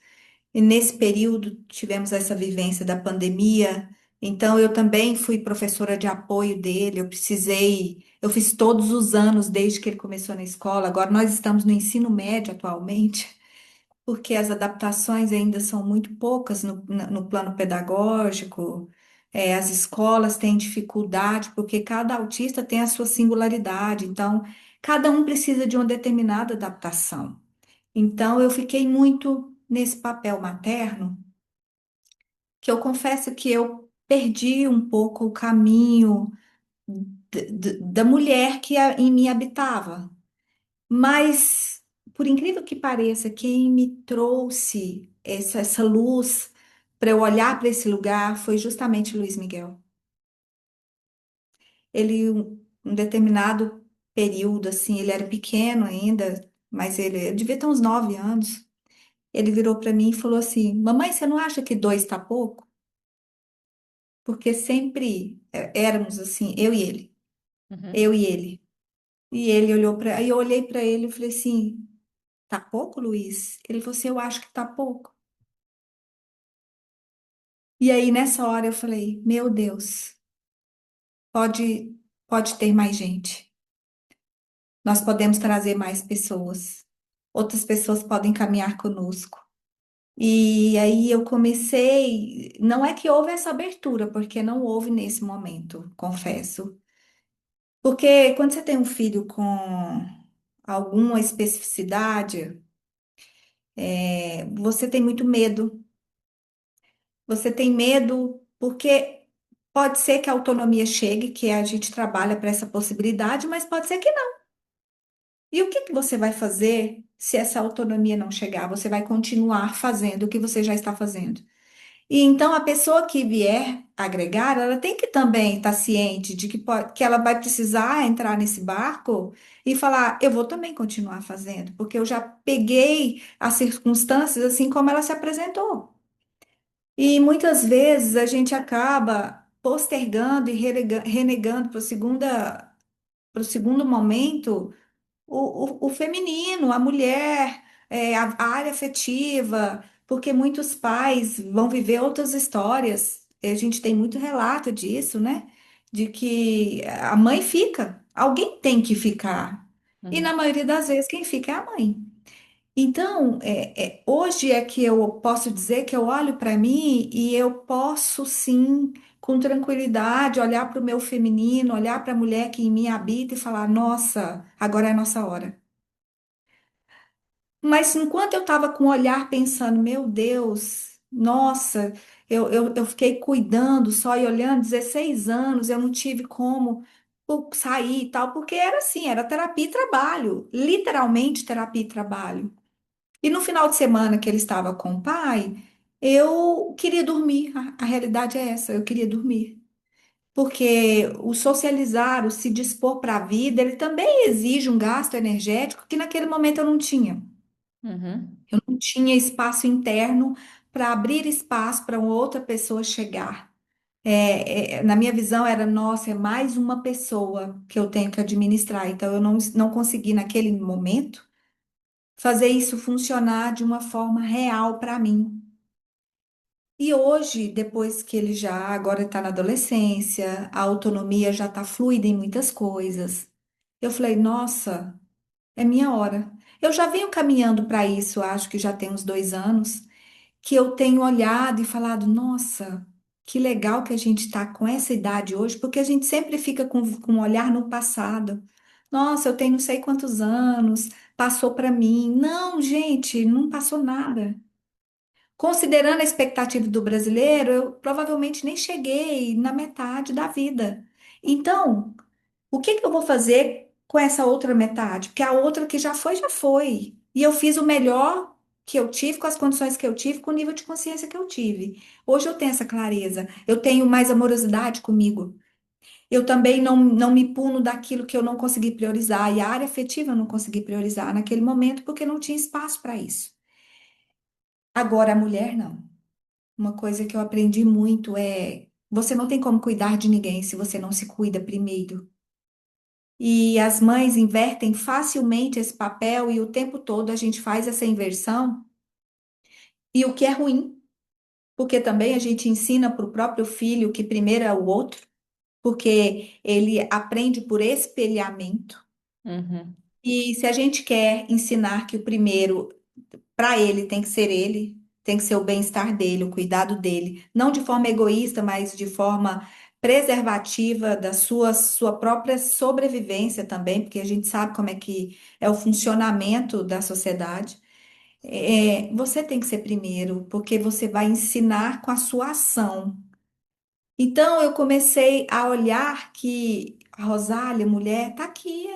E nesse período tivemos essa vivência da pandemia, então eu também fui professora de apoio dele, eu fiz todos os anos desde que ele começou na escola. Agora nós estamos no ensino médio atualmente, porque as adaptações ainda são muito poucas no plano pedagógico. As escolas têm dificuldade, porque cada autista tem a sua singularidade, então cada um precisa de uma determinada adaptação. Então, eu fiquei muito nesse papel materno, que eu confesso que eu perdi um pouco o caminho da mulher que em mim habitava. Mas, por incrível que pareça, quem me trouxe essa luz para eu olhar para esse lugar foi justamente Luiz Miguel. Ele, um determinado período, assim, ele era pequeno ainda, mas ele devia ter uns 9 anos. Ele virou para mim e falou assim: Mamãe, você não acha que 2 tá pouco? Porque sempre éramos assim, eu e ele, Uhum. eu e ele. E ele olhou para, aí eu olhei para ele e falei assim: Tá pouco, Luiz? Ele falou assim: Eu acho que tá pouco. E aí nessa hora eu falei: Meu Deus, pode, pode ter mais gente. Nós podemos trazer mais pessoas. Outras pessoas podem caminhar conosco. E aí eu comecei, não é que houve essa abertura, porque não houve nesse momento, confesso. Porque quando você tem um filho com alguma especificidade, você tem muito medo. Você tem medo porque pode ser que a autonomia chegue, que a gente trabalha para essa possibilidade, mas pode ser que não. E o que que você vai fazer se essa autonomia não chegar? Você vai continuar fazendo o que você já está fazendo. E então a pessoa que vier agregar, ela tem que também estar ciente de que ela vai precisar entrar nesse barco e falar, eu vou também continuar fazendo, porque eu já peguei as circunstâncias assim como ela se apresentou. E muitas vezes a gente acaba postergando e renegando para o segundo momento o feminino, a mulher, a área afetiva, porque muitos pais vão viver outras histórias. A gente tem muito relato disso, né? De que a mãe fica, alguém tem que ficar. E na Uhum. maioria das vezes quem fica é a mãe. Então, hoje é que eu posso dizer que eu olho para mim e eu posso sim, com tranquilidade, olhar para o meu feminino, olhar para a mulher que em mim habita e falar: nossa, agora é a nossa hora. Mas enquanto eu estava com o olhar pensando: meu Deus, nossa, eu fiquei cuidando só e olhando 16 anos, eu não tive como sair e tal, porque era assim: era terapia e trabalho, literalmente terapia e trabalho. E no final de semana que ele estava com o pai, eu queria dormir. A realidade é essa, eu queria dormir. Porque o socializar, o se dispor para a vida, ele também exige um gasto energético que naquele momento eu não tinha. Uhum. Eu não tinha espaço interno para abrir espaço para uma outra pessoa chegar. Na minha visão era, nossa, é mais uma pessoa que eu tenho que administrar. Então eu não consegui naquele momento fazer isso funcionar de uma forma real para mim. E hoje, depois que ele já agora está na adolescência, a autonomia já está fluida em muitas coisas. Eu falei, nossa, é minha hora. Eu já venho caminhando para isso, acho que já tem uns 2 anos, que eu tenho olhado e falado, nossa, que legal que a gente está com essa idade hoje, porque a gente sempre fica com um olhar no passado. Nossa, eu tenho não sei quantos anos, passou para mim. Não, gente, não passou nada. Considerando a expectativa do brasileiro, eu provavelmente nem cheguei na metade da vida. Então, o que que eu vou fazer com essa outra metade? Porque a outra que já foi, já foi. E eu fiz o melhor que eu tive, com as condições que eu tive, com o nível de consciência que eu tive. Hoje eu tenho essa clareza, eu tenho mais amorosidade comigo. Eu também não me puno daquilo que eu não consegui priorizar. E a área afetiva eu não consegui priorizar naquele momento porque não tinha espaço para isso. Agora, a mulher, não. Uma coisa que eu aprendi muito é: você não tem como cuidar de ninguém se você não se cuida primeiro. E as mães invertem facilmente esse papel e o tempo todo a gente faz essa inversão. E o que é ruim, porque também a gente ensina para o próprio filho que primeiro é o outro, porque ele aprende por espelhamento. Uhum. E se a gente quer ensinar que o primeiro para ele tem que ser ele, tem que ser o bem-estar dele, o cuidado dele, não de forma egoísta, mas de forma preservativa da sua própria sobrevivência também, porque a gente sabe como é que é o funcionamento da sociedade. Você tem que ser primeiro, porque você vai ensinar com a sua ação. Então eu comecei a olhar que a Rosália, mulher, está aqui.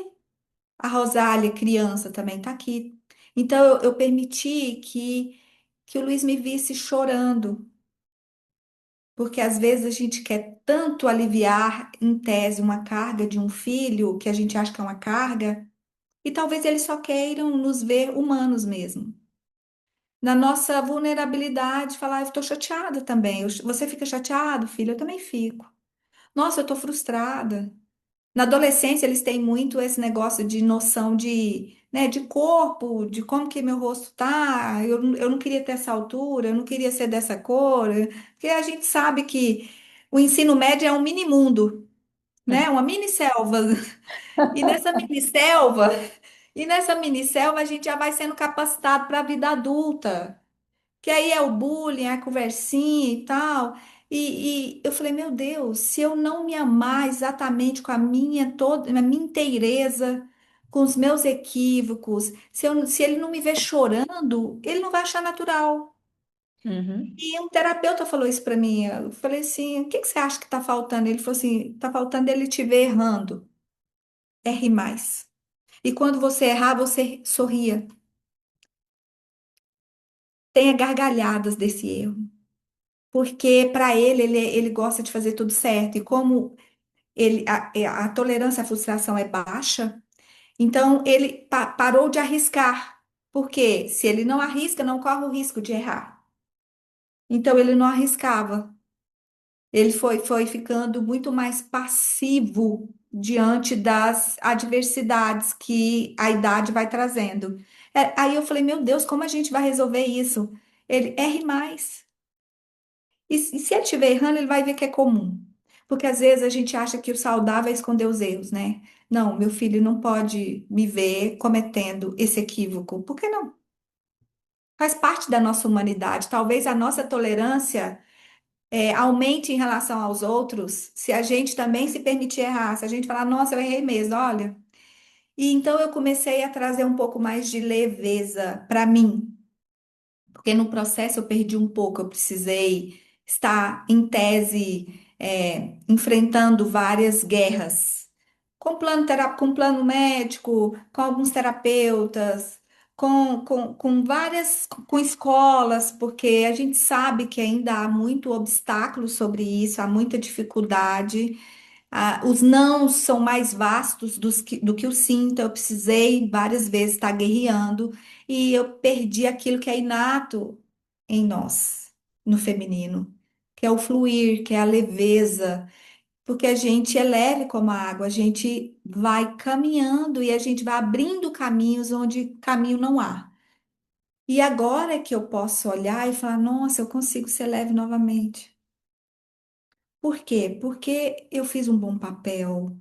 A Rosália, criança, também está aqui. Então, eu permiti que o Luiz me visse chorando, porque às vezes a gente quer tanto aliviar, em tese, uma carga de um filho, que a gente acha que é uma carga, e talvez eles só queiram nos ver humanos mesmo. Na nossa vulnerabilidade, falar, eu estou chateada também. Você fica chateado, filho? Eu também fico. Nossa, eu estou frustrada. Na adolescência, eles têm muito esse negócio de noção de, né, de corpo, de como que meu rosto tá. Eu não queria ter essa altura, eu não queria ser dessa cor. Porque a gente sabe que o ensino médio é um mini mundo, né? Uma mini selva. E nessa mini selva, e nessa mini selva a gente já vai sendo capacitado para a vida adulta. Que aí é o bullying, é a conversinha e tal. E eu falei, meu Deus, se eu não me amar exatamente com a minha toda, a minha inteireza, com os meus equívocos, se ele não me ver chorando, ele não vai achar natural. Uhum. E um terapeuta falou isso para mim. Eu falei assim, o que que você acha que está faltando? Ele falou assim, está faltando ele te ver errando. Erre mais. E quando você errar, você sorria. Tenha gargalhadas desse erro. Porque para ele gosta de fazer tudo certo. E como a tolerância à frustração é baixa, então ele parou de arriscar. Porque se ele não arrisca, não corre o risco de errar. Então ele não arriscava. Ele foi ficando muito mais passivo diante das adversidades que a idade vai trazendo. Aí eu falei, meu Deus, como a gente vai resolver isso? Ele erre mais. E se ele estiver errando, ele vai ver que é comum. Porque às vezes a gente acha que o saudável é esconder os erros, né? Não, meu filho não pode me ver cometendo esse equívoco. Por que não? Faz parte da nossa humanidade. Talvez a nossa tolerância aumente em relação aos outros, se a gente também se permitir errar, se a gente falar, nossa, eu errei mesmo, olha. E então eu comecei a trazer um pouco mais de leveza para mim. Porque no processo eu perdi um pouco, eu precisei estar, em tese, enfrentando várias guerras, com plano médico, com alguns terapeutas, com várias, com escolas, porque a gente sabe que ainda há muito obstáculo sobre isso, há muita dificuldade. Os nãos são mais vastos do que o sim, então eu precisei várias vezes estar guerreando e eu perdi aquilo que é inato em nós, no feminino, que é o fluir, que é a leveza, porque a gente é leve como a água, a gente vai caminhando e a gente vai abrindo caminhos onde caminho não há. E agora é que eu posso olhar e falar, nossa, eu consigo ser leve novamente. Por quê? Porque eu fiz um bom papel,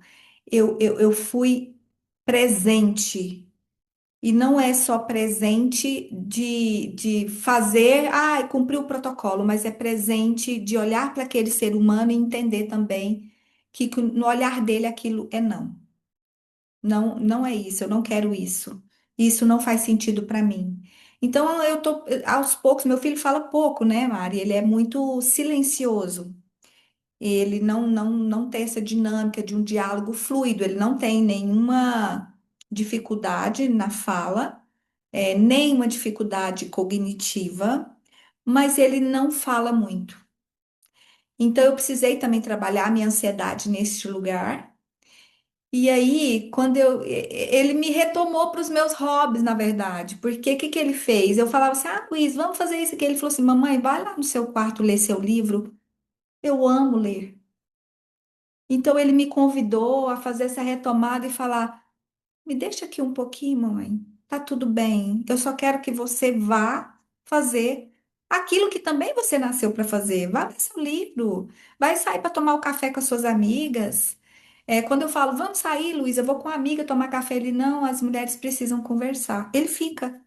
eu fui presente. E não é só presente de fazer, cumprir o protocolo, mas é presente de olhar para aquele ser humano e entender também que no olhar dele aquilo é não. Não, não é isso, eu não quero isso. Isso não faz sentido para mim. Então eu tô aos poucos, meu filho fala pouco, né, Mari? Ele é muito silencioso. Ele não tem essa dinâmica de um diálogo fluido, ele não tem nenhuma dificuldade na fala, nenhuma dificuldade cognitiva, mas ele não fala muito. Então, eu precisei também trabalhar a minha ansiedade neste lugar. E aí, ele me retomou para os meus hobbies, na verdade, porque o que que ele fez? Eu falava assim, Luiz, vamos fazer isso aqui. Ele falou assim, mamãe, vai lá no seu quarto ler seu livro. Eu amo ler. Então, ele me convidou a fazer essa retomada e falar, me deixa aqui um pouquinho, mamãe. Tá tudo bem. Eu só quero que você vá fazer aquilo que também você nasceu para fazer. Vá ler seu livro. Vai sair para tomar o café com as suas amigas. Quando eu falo, vamos sair, Luísa, eu vou com uma amiga tomar café. Ele, não, as mulheres precisam conversar. Ele fica.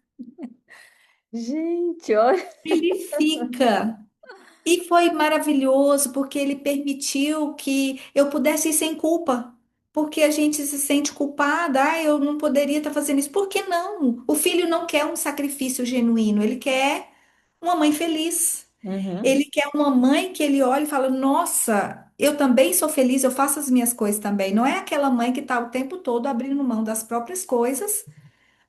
Gente, olha. Ele fica. E foi maravilhoso porque ele permitiu que eu pudesse ir sem culpa. Porque a gente se sente culpada, eu não poderia estar fazendo isso. Por que não? O filho não quer um sacrifício genuíno, ele quer uma mãe feliz. Uhum, Ele quer uma mãe que ele olha e fala: Nossa, eu também sou feliz, eu faço as minhas coisas também. Não é aquela mãe que está o tempo todo abrindo mão das próprias coisas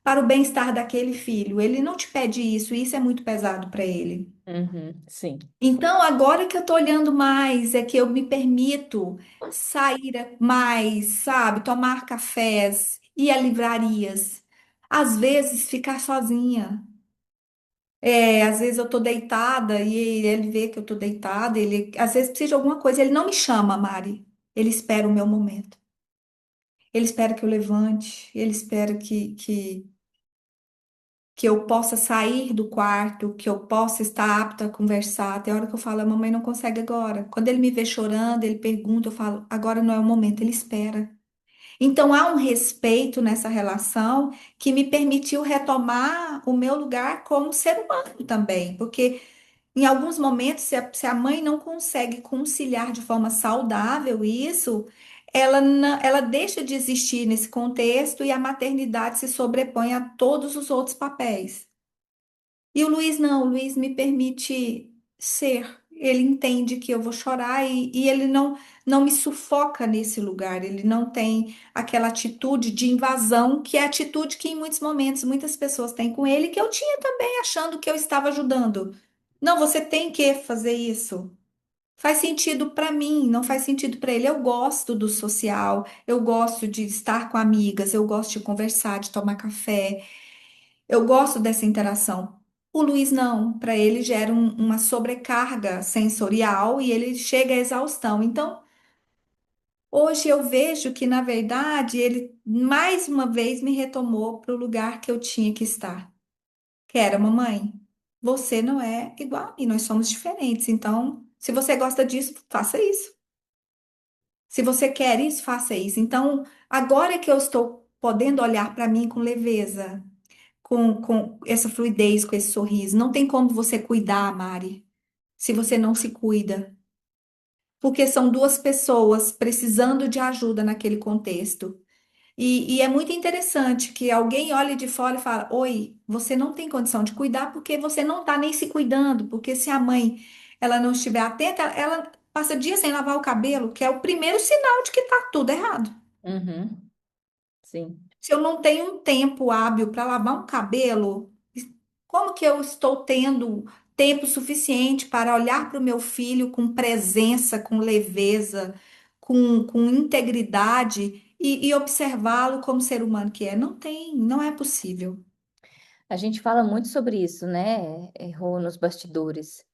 para o bem-estar daquele filho. Ele não te pede isso, e isso é muito pesado para ele. uhum, sim. Então, agora que eu tô olhando mais, é que eu me permito sair mais, sabe? Tomar cafés, ir a livrarias. Às vezes, ficar sozinha. Às vezes eu tô deitada e ele vê que eu tô deitada, ele às vezes precisa de alguma coisa, ele não me chama, Mari. Ele espera o meu momento. Ele espera que eu levante, ele espera que eu possa sair do quarto, que eu possa estar apta a conversar. Tem hora que eu falo, a mamãe não consegue agora. Quando ele me vê chorando, ele pergunta, eu falo, agora não é o momento, ele espera. Então há um respeito nessa relação que me permitiu retomar o meu lugar como ser humano também, porque em alguns momentos, se a mãe não consegue conciliar de forma saudável isso, ela deixa de existir nesse contexto e a maternidade se sobrepõe a todos os outros papéis. E o Luiz não, o Luiz me permite ser. Ele entende que eu vou chorar e ele não me sufoca nesse lugar. Ele não tem aquela atitude de invasão, que é a atitude que em muitos momentos muitas pessoas têm com ele, que eu tinha também achando que eu estava ajudando. Não, você tem que fazer isso. Faz sentido para mim, não faz sentido para ele. Eu gosto do social, eu gosto de estar com amigas, eu gosto de conversar, de tomar café. Eu gosto dessa interação. O Luiz não, para ele gera uma sobrecarga sensorial e ele chega à exaustão. Então, hoje eu vejo que, na verdade, ele mais uma vez me retomou para o lugar que eu tinha que estar, que era mamãe. Você não é igual a mim, nós somos diferentes. Então, se você gosta disso, faça isso. Se você quer isso, faça isso. Então, agora que eu estou podendo olhar para mim com leveza, com essa fluidez, com esse sorriso. Não tem como você cuidar, Mari, se você não se cuida. Porque são duas pessoas precisando de ajuda naquele contexto. E é muito interessante que alguém olhe de fora e fala: Oi, você não tem condição de cuidar porque você não está nem se cuidando. Porque se a mãe ela não estiver atenta, ela passa dias sem lavar o cabelo, que é o primeiro sinal de que está tudo errado. Uhum, sim. Se eu não tenho um tempo hábil para lavar um cabelo, como que eu estou tendo tempo suficiente para olhar para o meu filho com presença, com leveza, com integridade e observá-lo como ser humano que é? Não tem, não é possível. A gente fala muito sobre isso, né, Rô, nos bastidores.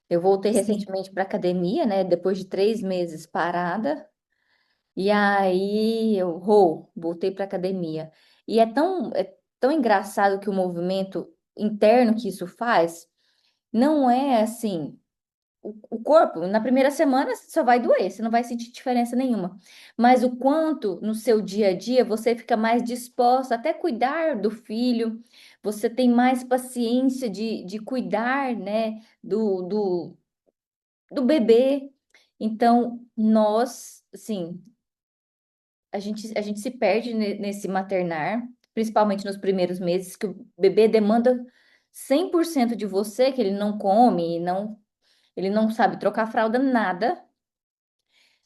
Eu voltei Sim, recentemente para academia, né, depois de 3 meses parada. E aí eu, voltei para academia. E é tão engraçado que o movimento interno que isso faz não é assim. O corpo, na primeira semana, só vai doer, você não vai sentir diferença nenhuma. Mas o quanto no seu dia a dia você fica mais disposto até cuidar do filho, você tem mais paciência de cuidar, né, do bebê. Então, nós, assim, a gente se perde nesse maternar, principalmente nos primeiros meses, que o bebê demanda 100% de você, que ele não come, ele não sabe trocar fralda, nada.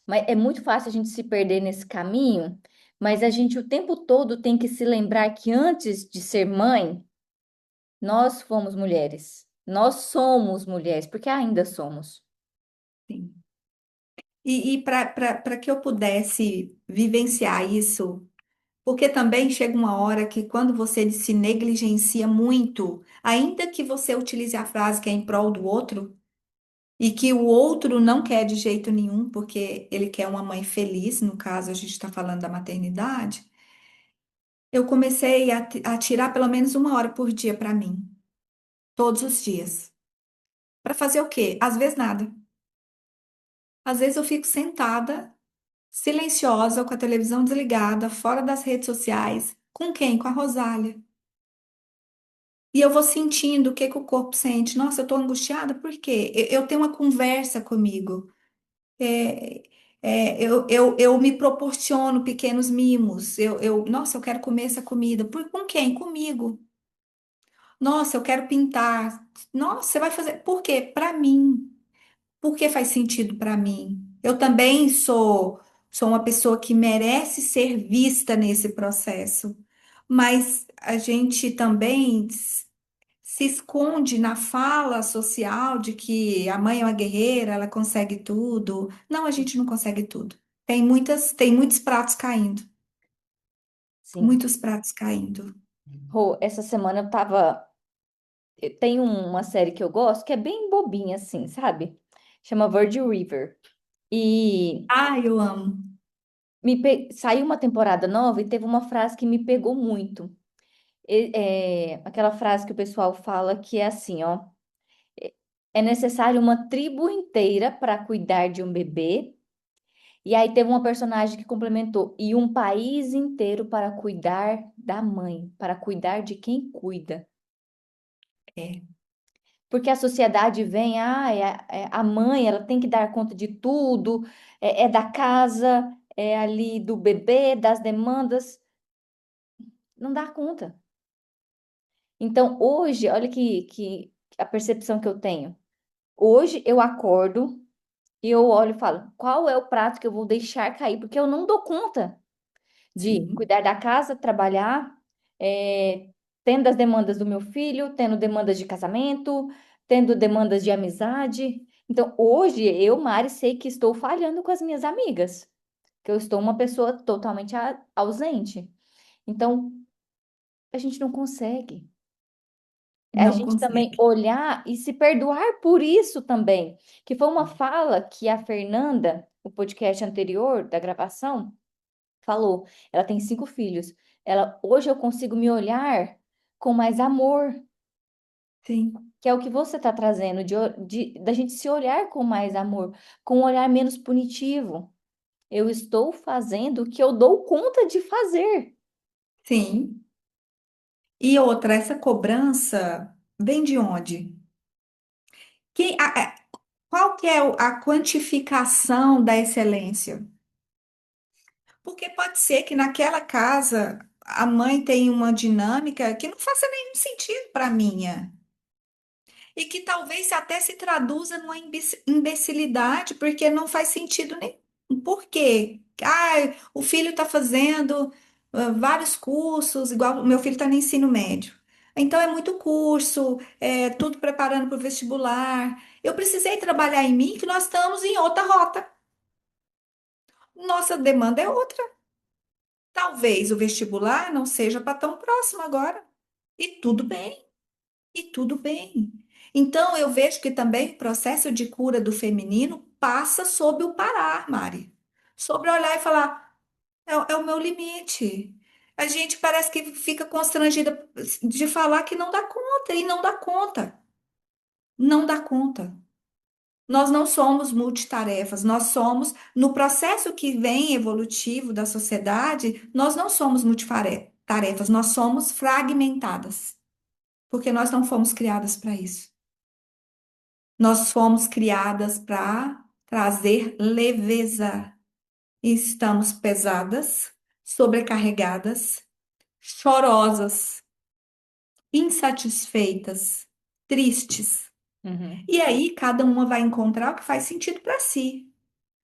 Mas é muito fácil a gente se perder nesse caminho, mas a gente o tempo todo tem que se lembrar que antes de ser mãe, nós fomos mulheres. Nós somos mulheres, porque ainda somos. sim. E para que eu pudesse vivenciar isso, porque também chega uma hora que quando você se negligencia muito, ainda que você utilize a frase que é em prol do outro, e que o outro não quer de jeito nenhum, porque ele quer uma mãe feliz, no caso a gente está falando da maternidade, eu comecei a tirar pelo menos 1 hora por dia para mim, todos os dias. Para fazer o quê? Às vezes nada. Às vezes eu fico sentada, silenciosa, com a televisão desligada, fora das redes sociais. Com quem? Com a Rosália. E eu vou sentindo o que que o corpo sente. Nossa, eu tô angustiada, por quê? Eu tenho uma conversa comigo. É, eu me proporciono pequenos mimos. Nossa, eu quero comer essa comida. Com quem? Comigo. Nossa, eu quero pintar. Nossa, você vai fazer. Por quê? Para mim. Porque faz sentido para mim. Eu também sou uma pessoa que merece ser vista nesse processo. Mas a gente também se esconde na fala social de que a mãe é uma guerreira, ela consegue tudo. Não, a gente não consegue tudo. Tem muitos pratos caindo, Sim. muitos pratos caindo. Rô, essa semana tem uma série que eu gosto que é bem bobinha assim, sabe? Chama Virgin River. E Ai, eu amo. saiu uma temporada nova e teve uma frase que me pegou muito. Aquela frase que o pessoal fala que é assim, ó. É necessário uma tribo inteira para cuidar de um bebê. E aí teve uma personagem que complementou, e um país inteiro para cuidar da mãe, para cuidar de quem cuida. É, Porque a sociedade vem, a mãe, ela tem que dar conta de tudo, é da casa, é ali do bebê, das demandas. Não dá conta. Então, hoje, olha que a percepção que eu tenho. Hoje eu acordo e eu olho e falo, qual é o prato que eu vou deixar cair? Porque eu não dou conta de sim, cuidar da casa, trabalhar, é, tendo as demandas do meu filho, tendo demandas de casamento, tendo demandas de amizade. Então, hoje eu, Mari, sei que estou falhando com as minhas amigas, que eu estou uma pessoa totalmente ausente. Então, a gente não consegue. É a não gente também consegue. olhar e se perdoar por isso também, que foi uma fala que a Fernanda, o podcast anterior da gravação, falou. Ela tem 5 filhos. Hoje eu consigo me olhar com mais amor, Sim, que é o que você está trazendo, da gente se olhar com mais amor, com um olhar menos punitivo. Eu estou fazendo o que eu dou conta de fazer. sim. E outra, essa cobrança vem de onde? Qual que é a quantificação da excelência? Porque pode ser que naquela casa a mãe tem uma dinâmica que não faça nenhum sentido para a minha. E que talvez até se traduza numa imbecilidade, porque não faz sentido nenhum. Por quê? Ah, o filho está fazendo. vários cursos, igual o meu filho está no ensino médio. Então é muito curso, é tudo preparando para o vestibular. Eu precisei trabalhar em mim, que nós estamos em outra rota. Nossa demanda é outra. Talvez o vestibular não seja para tão próximo agora. E tudo bem, e tudo bem. Então eu vejo que também o processo de cura do feminino passa sobre o parar, Mari. Sobre olhar e falar. É o meu limite. A gente parece que fica constrangida de falar que não dá conta, e não dá conta. Não dá conta. Nós não somos multitarefas, nós somos, no processo que vem evolutivo da sociedade, nós não somos multitarefas, nós somos fragmentadas, porque nós não fomos criadas para isso. Nós fomos criadas para trazer leveza. E estamos pesadas, sobrecarregadas, chorosas, insatisfeitas, tristes. Uhum. E aí cada uma vai encontrar o que faz sentido para si.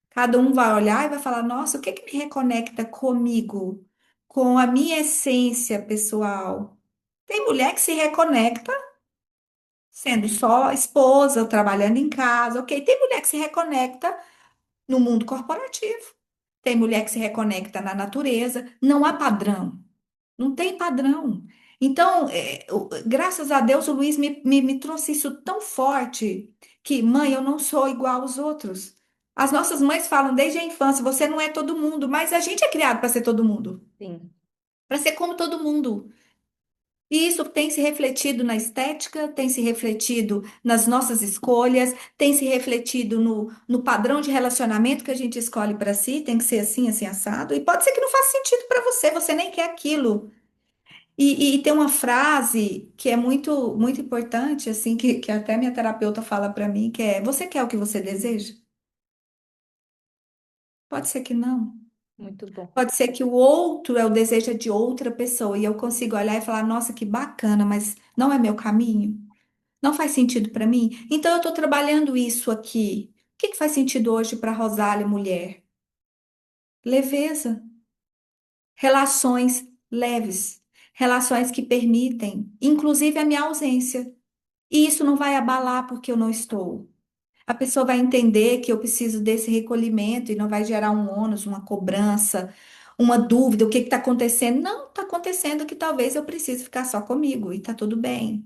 Cada um vai olhar e vai falar: Nossa, o que que me reconecta comigo, com a minha essência pessoal? Tem mulher que se reconecta sendo só esposa, trabalhando em casa, ok? Tem mulher que se reconecta no mundo corporativo. Tem mulher que se reconecta na natureza. Não há padrão. Não tem padrão. Então, graças a Deus, o Luiz me trouxe isso tão forte que, mãe, eu não sou igual aos outros. As nossas mães falam desde a infância, você não é todo mundo, mas a gente é criado para ser todo mundo, Sim, para ser como todo mundo. E isso tem se refletido na estética, tem se refletido nas nossas escolhas, tem se refletido no padrão de relacionamento que a gente escolhe para si, tem que ser assim, assim, assado. E pode ser que não faça sentido para você, você nem quer aquilo. E tem uma frase que é muito, muito importante, assim, que até minha terapeuta fala para mim, que é: você quer o que você deseja? Pode ser que não. muito bom. Pode ser que o outro é o desejo de outra pessoa e eu consigo olhar e falar: nossa, que bacana, mas não é meu caminho? Não faz sentido para mim? Então eu estou trabalhando isso aqui. O que que faz sentido hoje para Rosália, mulher? Leveza, relações leves, relações que permitem, inclusive a minha ausência. E isso não vai abalar porque eu não estou. A pessoa vai entender que eu preciso desse recolhimento e não vai gerar um ônus, uma cobrança, uma dúvida, o que está acontecendo? Não, está acontecendo que talvez eu precise ficar só comigo e está tudo bem.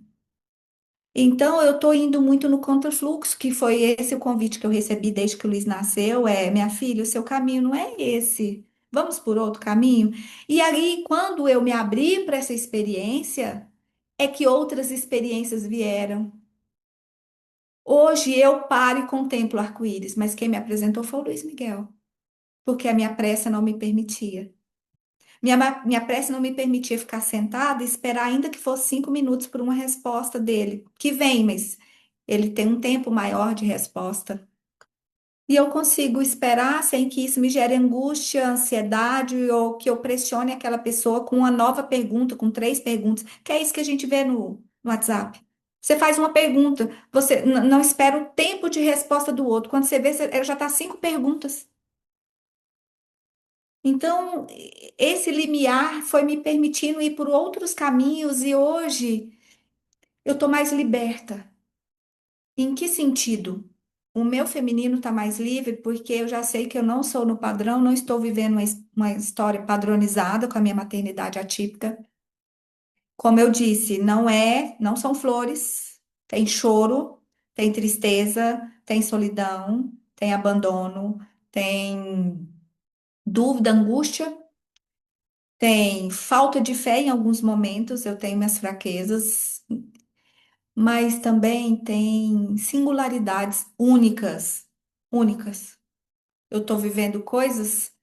Então, eu estou indo muito no contrafluxo, que foi esse o convite que eu recebi desde que o Luiz nasceu, minha filha, o seu caminho não é esse. Vamos por outro caminho? E aí, quando eu me abri para essa experiência, é que outras experiências vieram. Hoje eu paro e contemplo o arco-íris, mas quem me apresentou foi o Luiz Miguel, porque a minha pressa não me permitia. Minha pressa não me permitia ficar sentada e esperar, ainda que fosse 5 minutos, por uma resposta dele, que vem, mas ele tem um tempo maior de resposta. E eu consigo esperar sem que isso me gere angústia, ansiedade ou que eu pressione aquela pessoa com uma nova pergunta, com 3 perguntas, que é isso que a gente vê no WhatsApp. Você faz uma pergunta, você não espera o tempo de resposta do outro. Quando você vê, já está 5 perguntas. Então, esse limiar foi me permitindo ir por outros caminhos e hoje eu estou mais liberta. Em que sentido? O meu feminino está mais livre porque eu já sei que eu não sou no padrão, não estou vivendo uma história padronizada com a minha maternidade atípica. Como eu disse, não são flores, tem choro, tem tristeza, tem solidão, tem abandono, tem dúvida, angústia. Tem falta de fé em alguns momentos, eu tenho minhas fraquezas, mas também tem singularidades únicas, únicas. Eu estou vivendo coisas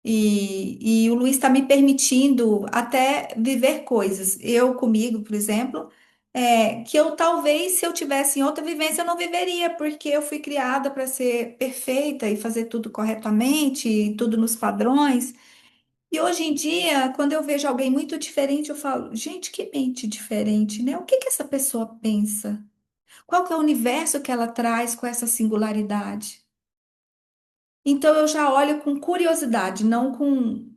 e o Luiz está me permitindo até viver coisas. Eu comigo, por exemplo, que eu talvez, se eu tivesse em outra vivência, eu não viveria, porque eu fui criada para ser perfeita e fazer tudo corretamente, e tudo nos padrões. E hoje em dia, quando eu vejo alguém muito diferente, eu falo, gente, que mente diferente, né? O que que essa pessoa pensa? Qual que é o universo que ela traz com essa singularidade? Então eu já olho com curiosidade, não com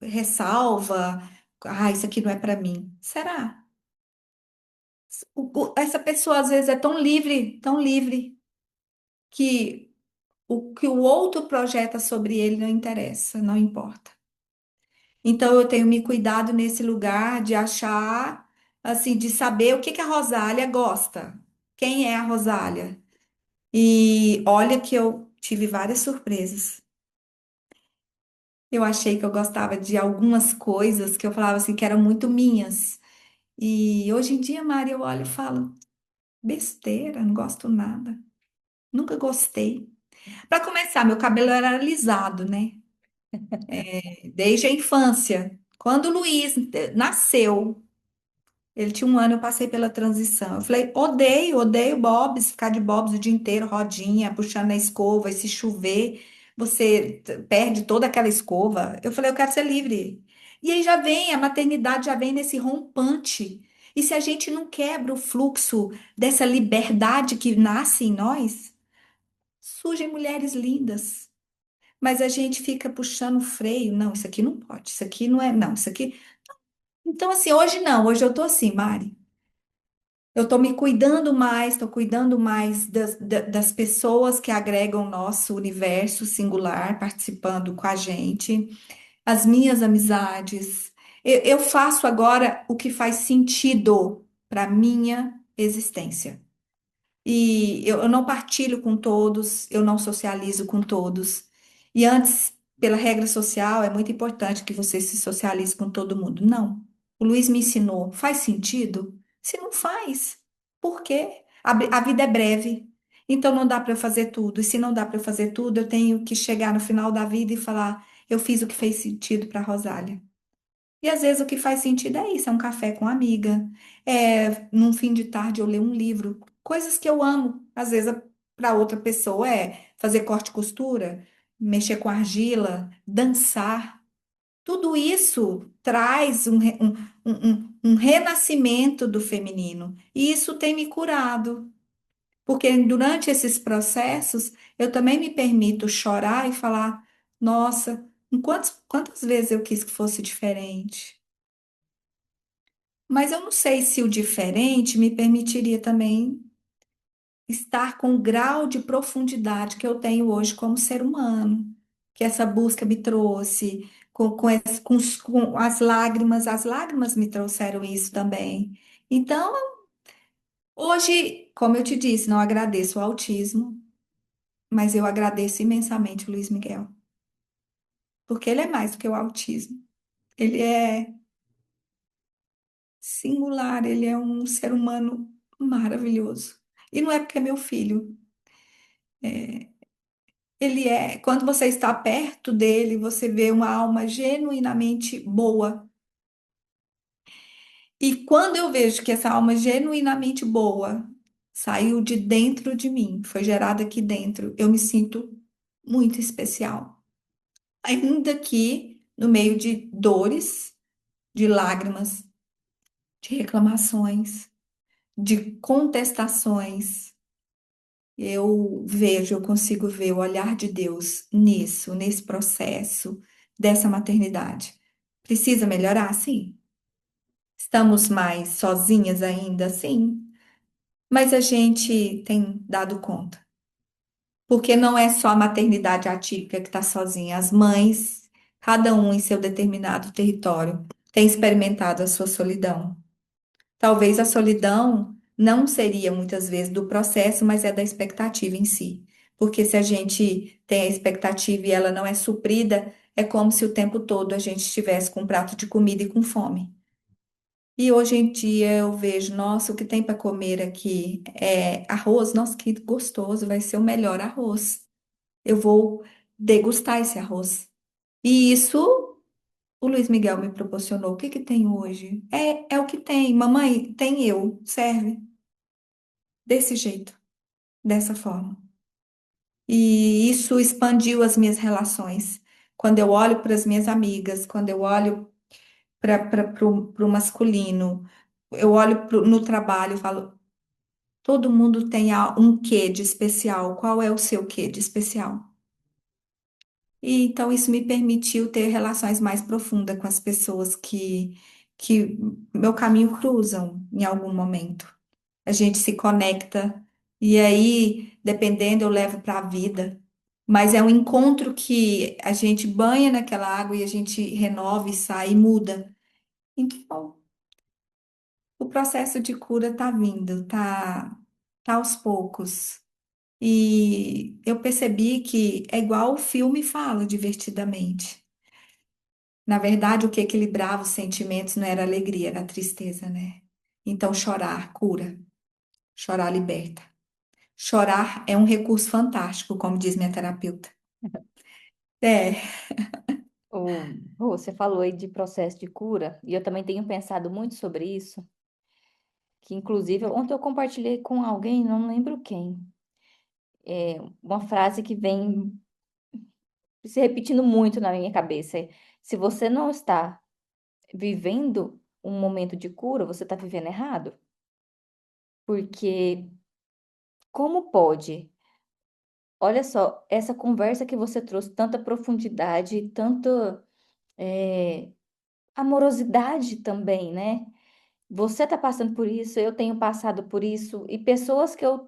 ressalva, ah, isso aqui não é para mim. Será? Essa pessoa às vezes é tão livre, que o que o outro projeta sobre ele não interessa, não importa. Então eu tenho me cuidado nesse lugar de achar, assim, de saber o que que a Rosália gosta. Quem é a Rosália? E olha que eu tive várias surpresas. Eu achei que eu gostava de algumas coisas que eu falava assim que eram muito minhas. E hoje em dia, Mari, eu olho e falo, besteira, não gosto nada. Nunca gostei. Para começar, meu cabelo era alisado, né? Desde a infância. Quando o Luiz nasceu, ele tinha um ano, eu passei pela transição. Eu falei, odeio bobs, ficar de bobs o dia inteiro, rodinha, puxando a escova, e se chover, você perde toda aquela escova. Eu falei, eu quero ser livre. E aí já vem, a maternidade já vem nesse rompante. E se a gente não quebra o fluxo dessa liberdade que nasce em nós, surgem mulheres lindas. Mas a gente fica puxando o freio. Não, isso aqui não pode, isso aqui não é, não, isso aqui. Então, assim, hoje não, hoje eu tô assim, Mari. Eu estou me cuidando mais, estou cuidando mais das pessoas que agregam o nosso universo singular, participando com a gente, as minhas amizades. Eu faço agora o que faz sentido para minha existência. E eu não partilho com todos, eu não socializo com todos. E antes, pela regra social, é muito importante que você se socialize com todo mundo. Não. O Luiz me ensinou. Faz sentido? Se não faz, por quê? A vida é breve. Então não dá para eu fazer tudo. E se não dá para eu fazer tudo, eu tenho que chegar no final da vida e falar: eu fiz o que fez sentido para Rosália. E às vezes o que faz sentido é isso, é um café com amiga, é num fim de tarde eu ler um livro, coisas que eu amo. Às vezes para outra pessoa é fazer corte e costura, mexer com argila, dançar. Tudo isso traz um renascimento do feminino. E isso tem me curado, porque durante esses processos eu também me permito chorar e falar: nossa, quantas vezes eu quis que fosse diferente? Mas eu não sei se o diferente me permitiria também estar com o grau de profundidade que eu tenho hoje como ser humano, que essa busca me trouxe, com as lágrimas me trouxeram isso também. Então, hoje, como eu te disse, não agradeço o autismo, mas eu agradeço imensamente o Luiz Miguel, porque ele é mais do que o autismo. Ele é singular, ele é um ser humano maravilhoso. E não é porque é meu filho. Ele é, quando você está perto dele, você vê uma alma genuinamente boa. E quando eu vejo que essa alma genuinamente boa saiu de dentro de mim, foi gerada aqui dentro, eu me sinto muito especial. Ainda que no meio de dores, de lágrimas, de reclamações, de contestações, eu consigo ver o olhar de Deus nisso, nesse processo dessa maternidade. Precisa melhorar? Sim. Estamos mais sozinhas ainda? Sim. Mas a gente tem dado conta. Porque não é só a maternidade atípica que está sozinha. As mães, cada um em seu determinado território, tem experimentado a sua solidão. Talvez a solidão não seria muitas vezes do processo, mas é da expectativa em si. Porque se a gente tem a expectativa e ela não é suprida, é como se o tempo todo a gente estivesse com um prato de comida e com fome. E hoje em dia eu vejo, nossa, o que tem para comer aqui é arroz, nossa, que gostoso, vai ser o melhor arroz. Eu vou degustar esse arroz. E isso o Luiz Miguel me proporcionou. O que que tem hoje? É o que tem. Mamãe, tem eu. Serve. Desse jeito, dessa forma. E isso expandiu as minhas relações. Quando eu olho para as minhas amigas, quando eu olho para o masculino, eu olho no trabalho e falo, todo mundo tem um quê de especial. Qual é o seu quê de especial? E então isso me permitiu ter relações mais profundas com as pessoas que meu caminho cruzam em algum momento. A gente se conecta e aí, dependendo, eu levo para a vida. Mas é um encontro que a gente banha naquela água e a gente renova e sai e muda. Então, o processo de cura tá vindo, tá aos poucos. E eu percebi que é igual o filme fala, Divertidamente. Na verdade, o que equilibrava os sentimentos não era a alegria, era a tristeza, né? Então, chorar cura, chorar liberta. Chorar é um recurso fantástico, como diz minha terapeuta. É, Você falou aí de processo de cura, e eu também tenho pensado muito sobre isso, que inclusive ontem eu compartilhei com alguém, não lembro quem, uma frase que vem se repetindo muito na minha cabeça. Se você não está vivendo um momento de cura, você está vivendo errado. Porque como pode? Olha só, essa conversa que você trouxe, tanta profundidade, tanta eh, amorosidade também, né? Você está passando por isso, eu tenho passado por isso, e pessoas que eu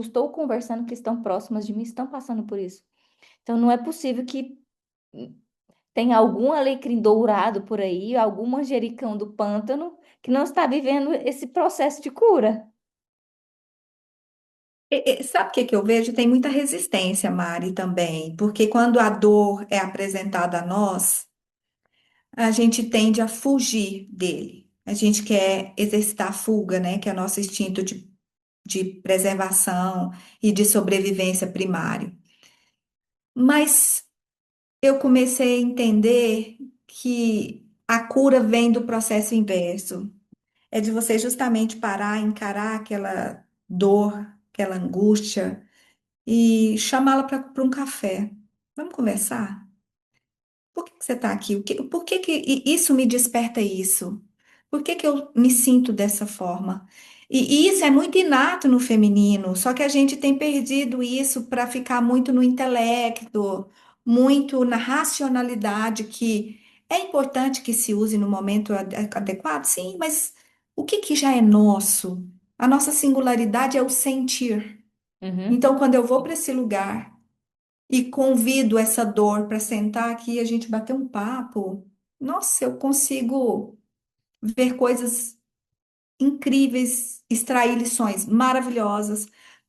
estou conversando que estão próximas de mim estão passando por isso. Então, não é possível que tenha algum alecrim dourado por aí, algum manjericão do pântano que não está vivendo esse processo de cura. sabe o que que eu vejo? Tem muita resistência, Mari, também, porque quando a dor é apresentada a nós, a gente tende a fugir dele. A gente quer exercitar a fuga, né? Que é o nosso instinto de preservação e de sobrevivência primário. Mas eu comecei a entender que a cura vem do processo inverso. É de você justamente parar, encarar aquela dor, aquela angústia e chamá-la para um café. Vamos conversar? Por que que você está aqui? Por que que isso me desperta isso? Por que que eu me sinto dessa forma? E isso é muito inato no feminino, só que a gente tem perdido isso para ficar muito no intelecto, muito na racionalidade, que é importante que se use no momento adequado, sim, mas o que que já é nosso? A nossa singularidade é o sentir. Uhum, Então, quando eu vou para esse lugar, e convido essa dor para sentar aqui e a gente bater um papo, nossa, eu consigo ver coisas incríveis, extrair lições maravilhosas.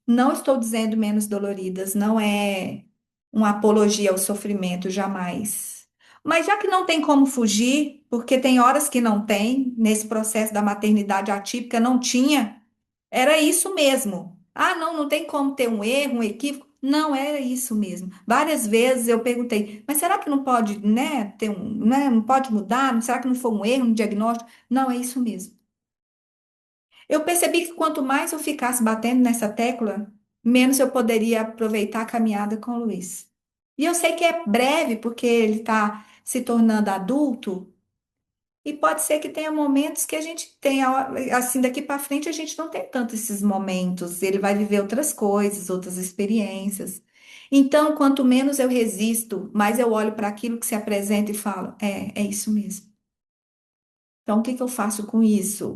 Não estou dizendo menos doloridas, não é uma apologia ao sofrimento, jamais. Mas já que não tem como fugir, porque tem horas que não tem, nesse processo da maternidade atípica não tinha. Era isso mesmo. Ah, não, não tem como ter um erro, um equívoco. Não, era isso mesmo. Várias vezes eu perguntei, mas será que não pode, né, ter um, né, não pode mudar? Será que não foi um erro no diagnóstico? Não, é isso mesmo. Eu percebi que quanto mais eu ficasse batendo nessa tecla, menos eu poderia aproveitar a caminhada com o Luiz. E eu sei que é breve, porque ele está se tornando adulto, e pode ser que tenha momentos que a gente tenha, assim, daqui para frente a gente não tem tanto esses momentos. Ele vai viver outras coisas, outras experiências. Então, quanto menos eu resisto, mais eu olho para aquilo que se apresenta e falo, é isso mesmo. Então, o que que eu faço com isso?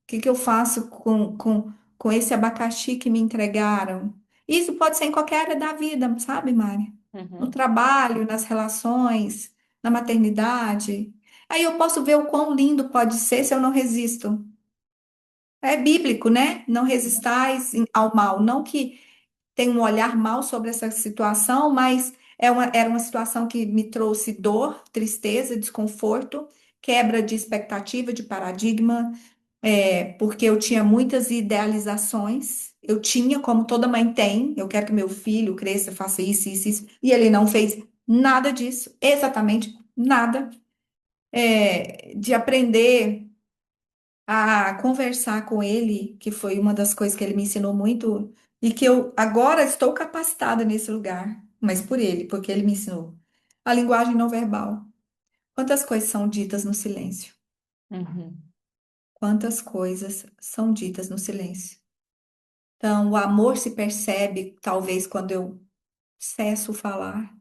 O que que eu faço com esse abacaxi que me entregaram? Isso pode ser em qualquer área da vida, sabe, Mari? No uhum, trabalho, nas relações, na maternidade. Aí eu posso ver o quão lindo pode ser se eu não resisto. É bíblico, né? Não resistais ao mal. Não que tenha um olhar mal sobre essa situação, mas era uma situação que me trouxe dor, tristeza, desconforto, quebra de expectativa, de paradigma, porque eu tinha muitas idealizações. Eu tinha, como toda mãe tem, eu quero que meu filho cresça, faça isso, isso, isso. E ele não fez nada disso, exatamente nada. De aprender a conversar com ele, que foi uma das coisas que ele me ensinou muito, e que eu agora estou capacitada nesse lugar, mas por ele, porque ele me ensinou. A linguagem não verbal. Quantas coisas são ditas no silêncio? uhum, Quantas coisas são ditas no silêncio? Então, o amor se percebe, talvez, quando eu cesso falar.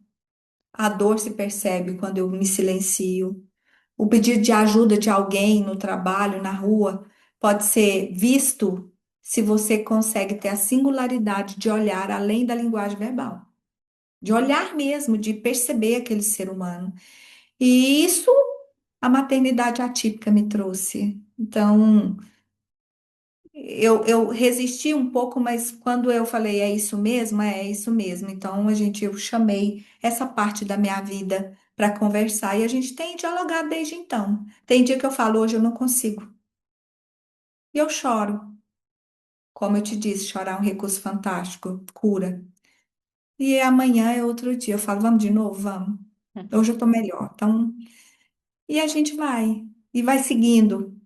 A dor se percebe quando eu me silencio. O pedido de ajuda de alguém no trabalho, na rua, pode ser visto se você consegue ter a singularidade de olhar além da linguagem verbal, de olhar mesmo, de perceber aquele ser humano. E isso a maternidade atípica me trouxe. Então, eu resisti um pouco, mas quando eu falei é isso mesmo. Então, eu chamei essa parte da minha vida para conversar e a gente tem dialogado desde então. Tem dia que eu falo, hoje eu não consigo. E eu choro. Como eu te disse, chorar é um recurso fantástico, cura. E amanhã é outro dia. Eu falo, vamos de novo? Vamos. Hoje eu tô melhor. Então, e a gente vai. E vai seguindo.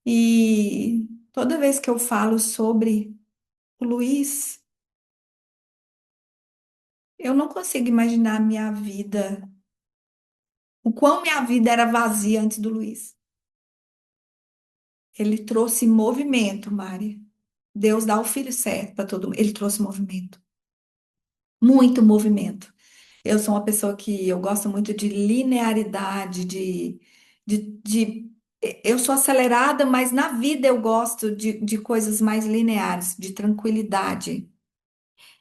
E toda vez que eu falo sobre o Luiz, eu não consigo imaginar a minha vida, o quão minha vida era vazia antes do Luiz. Ele trouxe movimento, Mari. Deus dá o filho certo para todo mundo. Ele trouxe movimento, muito movimento. Eu sou uma pessoa que eu gosto muito de linearidade, eu sou acelerada, mas na vida eu gosto de coisas mais lineares, de tranquilidade.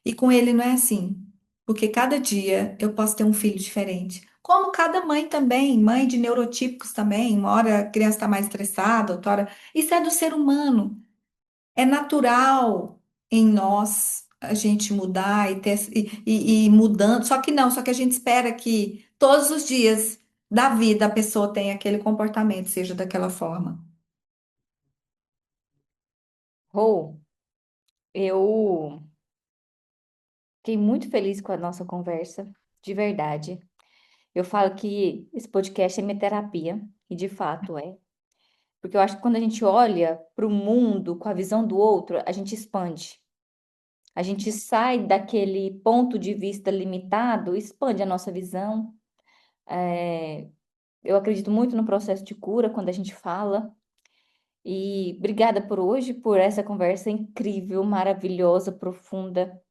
E com ele não é assim, porque cada dia eu posso ter um filho diferente. Como cada mãe também, mãe de neurotípicos também, uma hora a criança está mais estressada, outra hora. Isso é do ser humano. É natural em nós a gente mudar e mudando. Só que não, só que a gente espera que todos os dias da vida a pessoa tenha aquele comportamento, seja daquela forma. Rô, eu fiquei muito feliz com a nossa conversa, de verdade. Eu falo que esse podcast é minha terapia, e de fato é. Porque eu acho que quando a gente olha para o mundo com a visão do outro, a gente expande. A gente sai daquele ponto de vista limitado, expande a nossa visão. Eu acredito muito no processo de cura quando a gente fala. E obrigada por hoje, por essa conversa incrível, maravilhosa, profunda.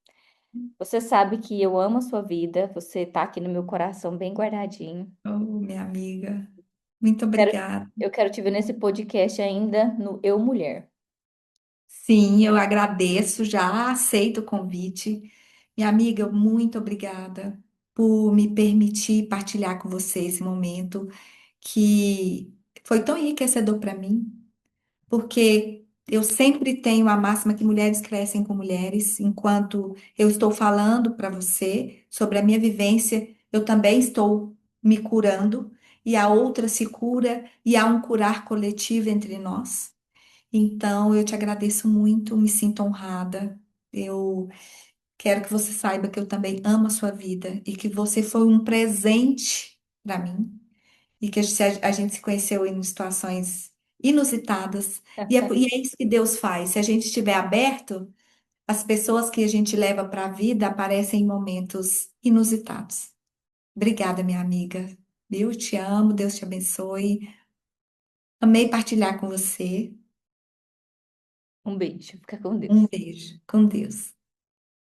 Você sabe que eu amo a sua vida, você está aqui no meu coração bem guardadinho. Oh, minha amiga, muito Quero, obrigada. eu quero te ver nesse podcast ainda no Eu Mulher. Sim, eu agradeço, já aceito o convite. Minha amiga, muito obrigada por me permitir partilhar com você esse momento que foi tão enriquecedor para mim, porque eu sempre tenho a máxima que mulheres crescem com mulheres. Enquanto eu estou falando para você sobre a minha vivência, eu também estou me curando, e a outra se cura, e há um curar coletivo entre nós. Então, eu te agradeço muito, me sinto honrada. Eu quero que você saiba que eu também amo a sua vida e que você foi um presente para mim e que a gente se conheceu em situações inusitadas. E é isso que Deus faz. Se a gente estiver aberto, as pessoas que a gente leva para a vida aparecem em momentos inusitados. Obrigada, minha amiga. Eu te amo, Deus te abençoe. Amei partilhar com você. Um beijo, fica com Um Deus. beijo. Com Deus.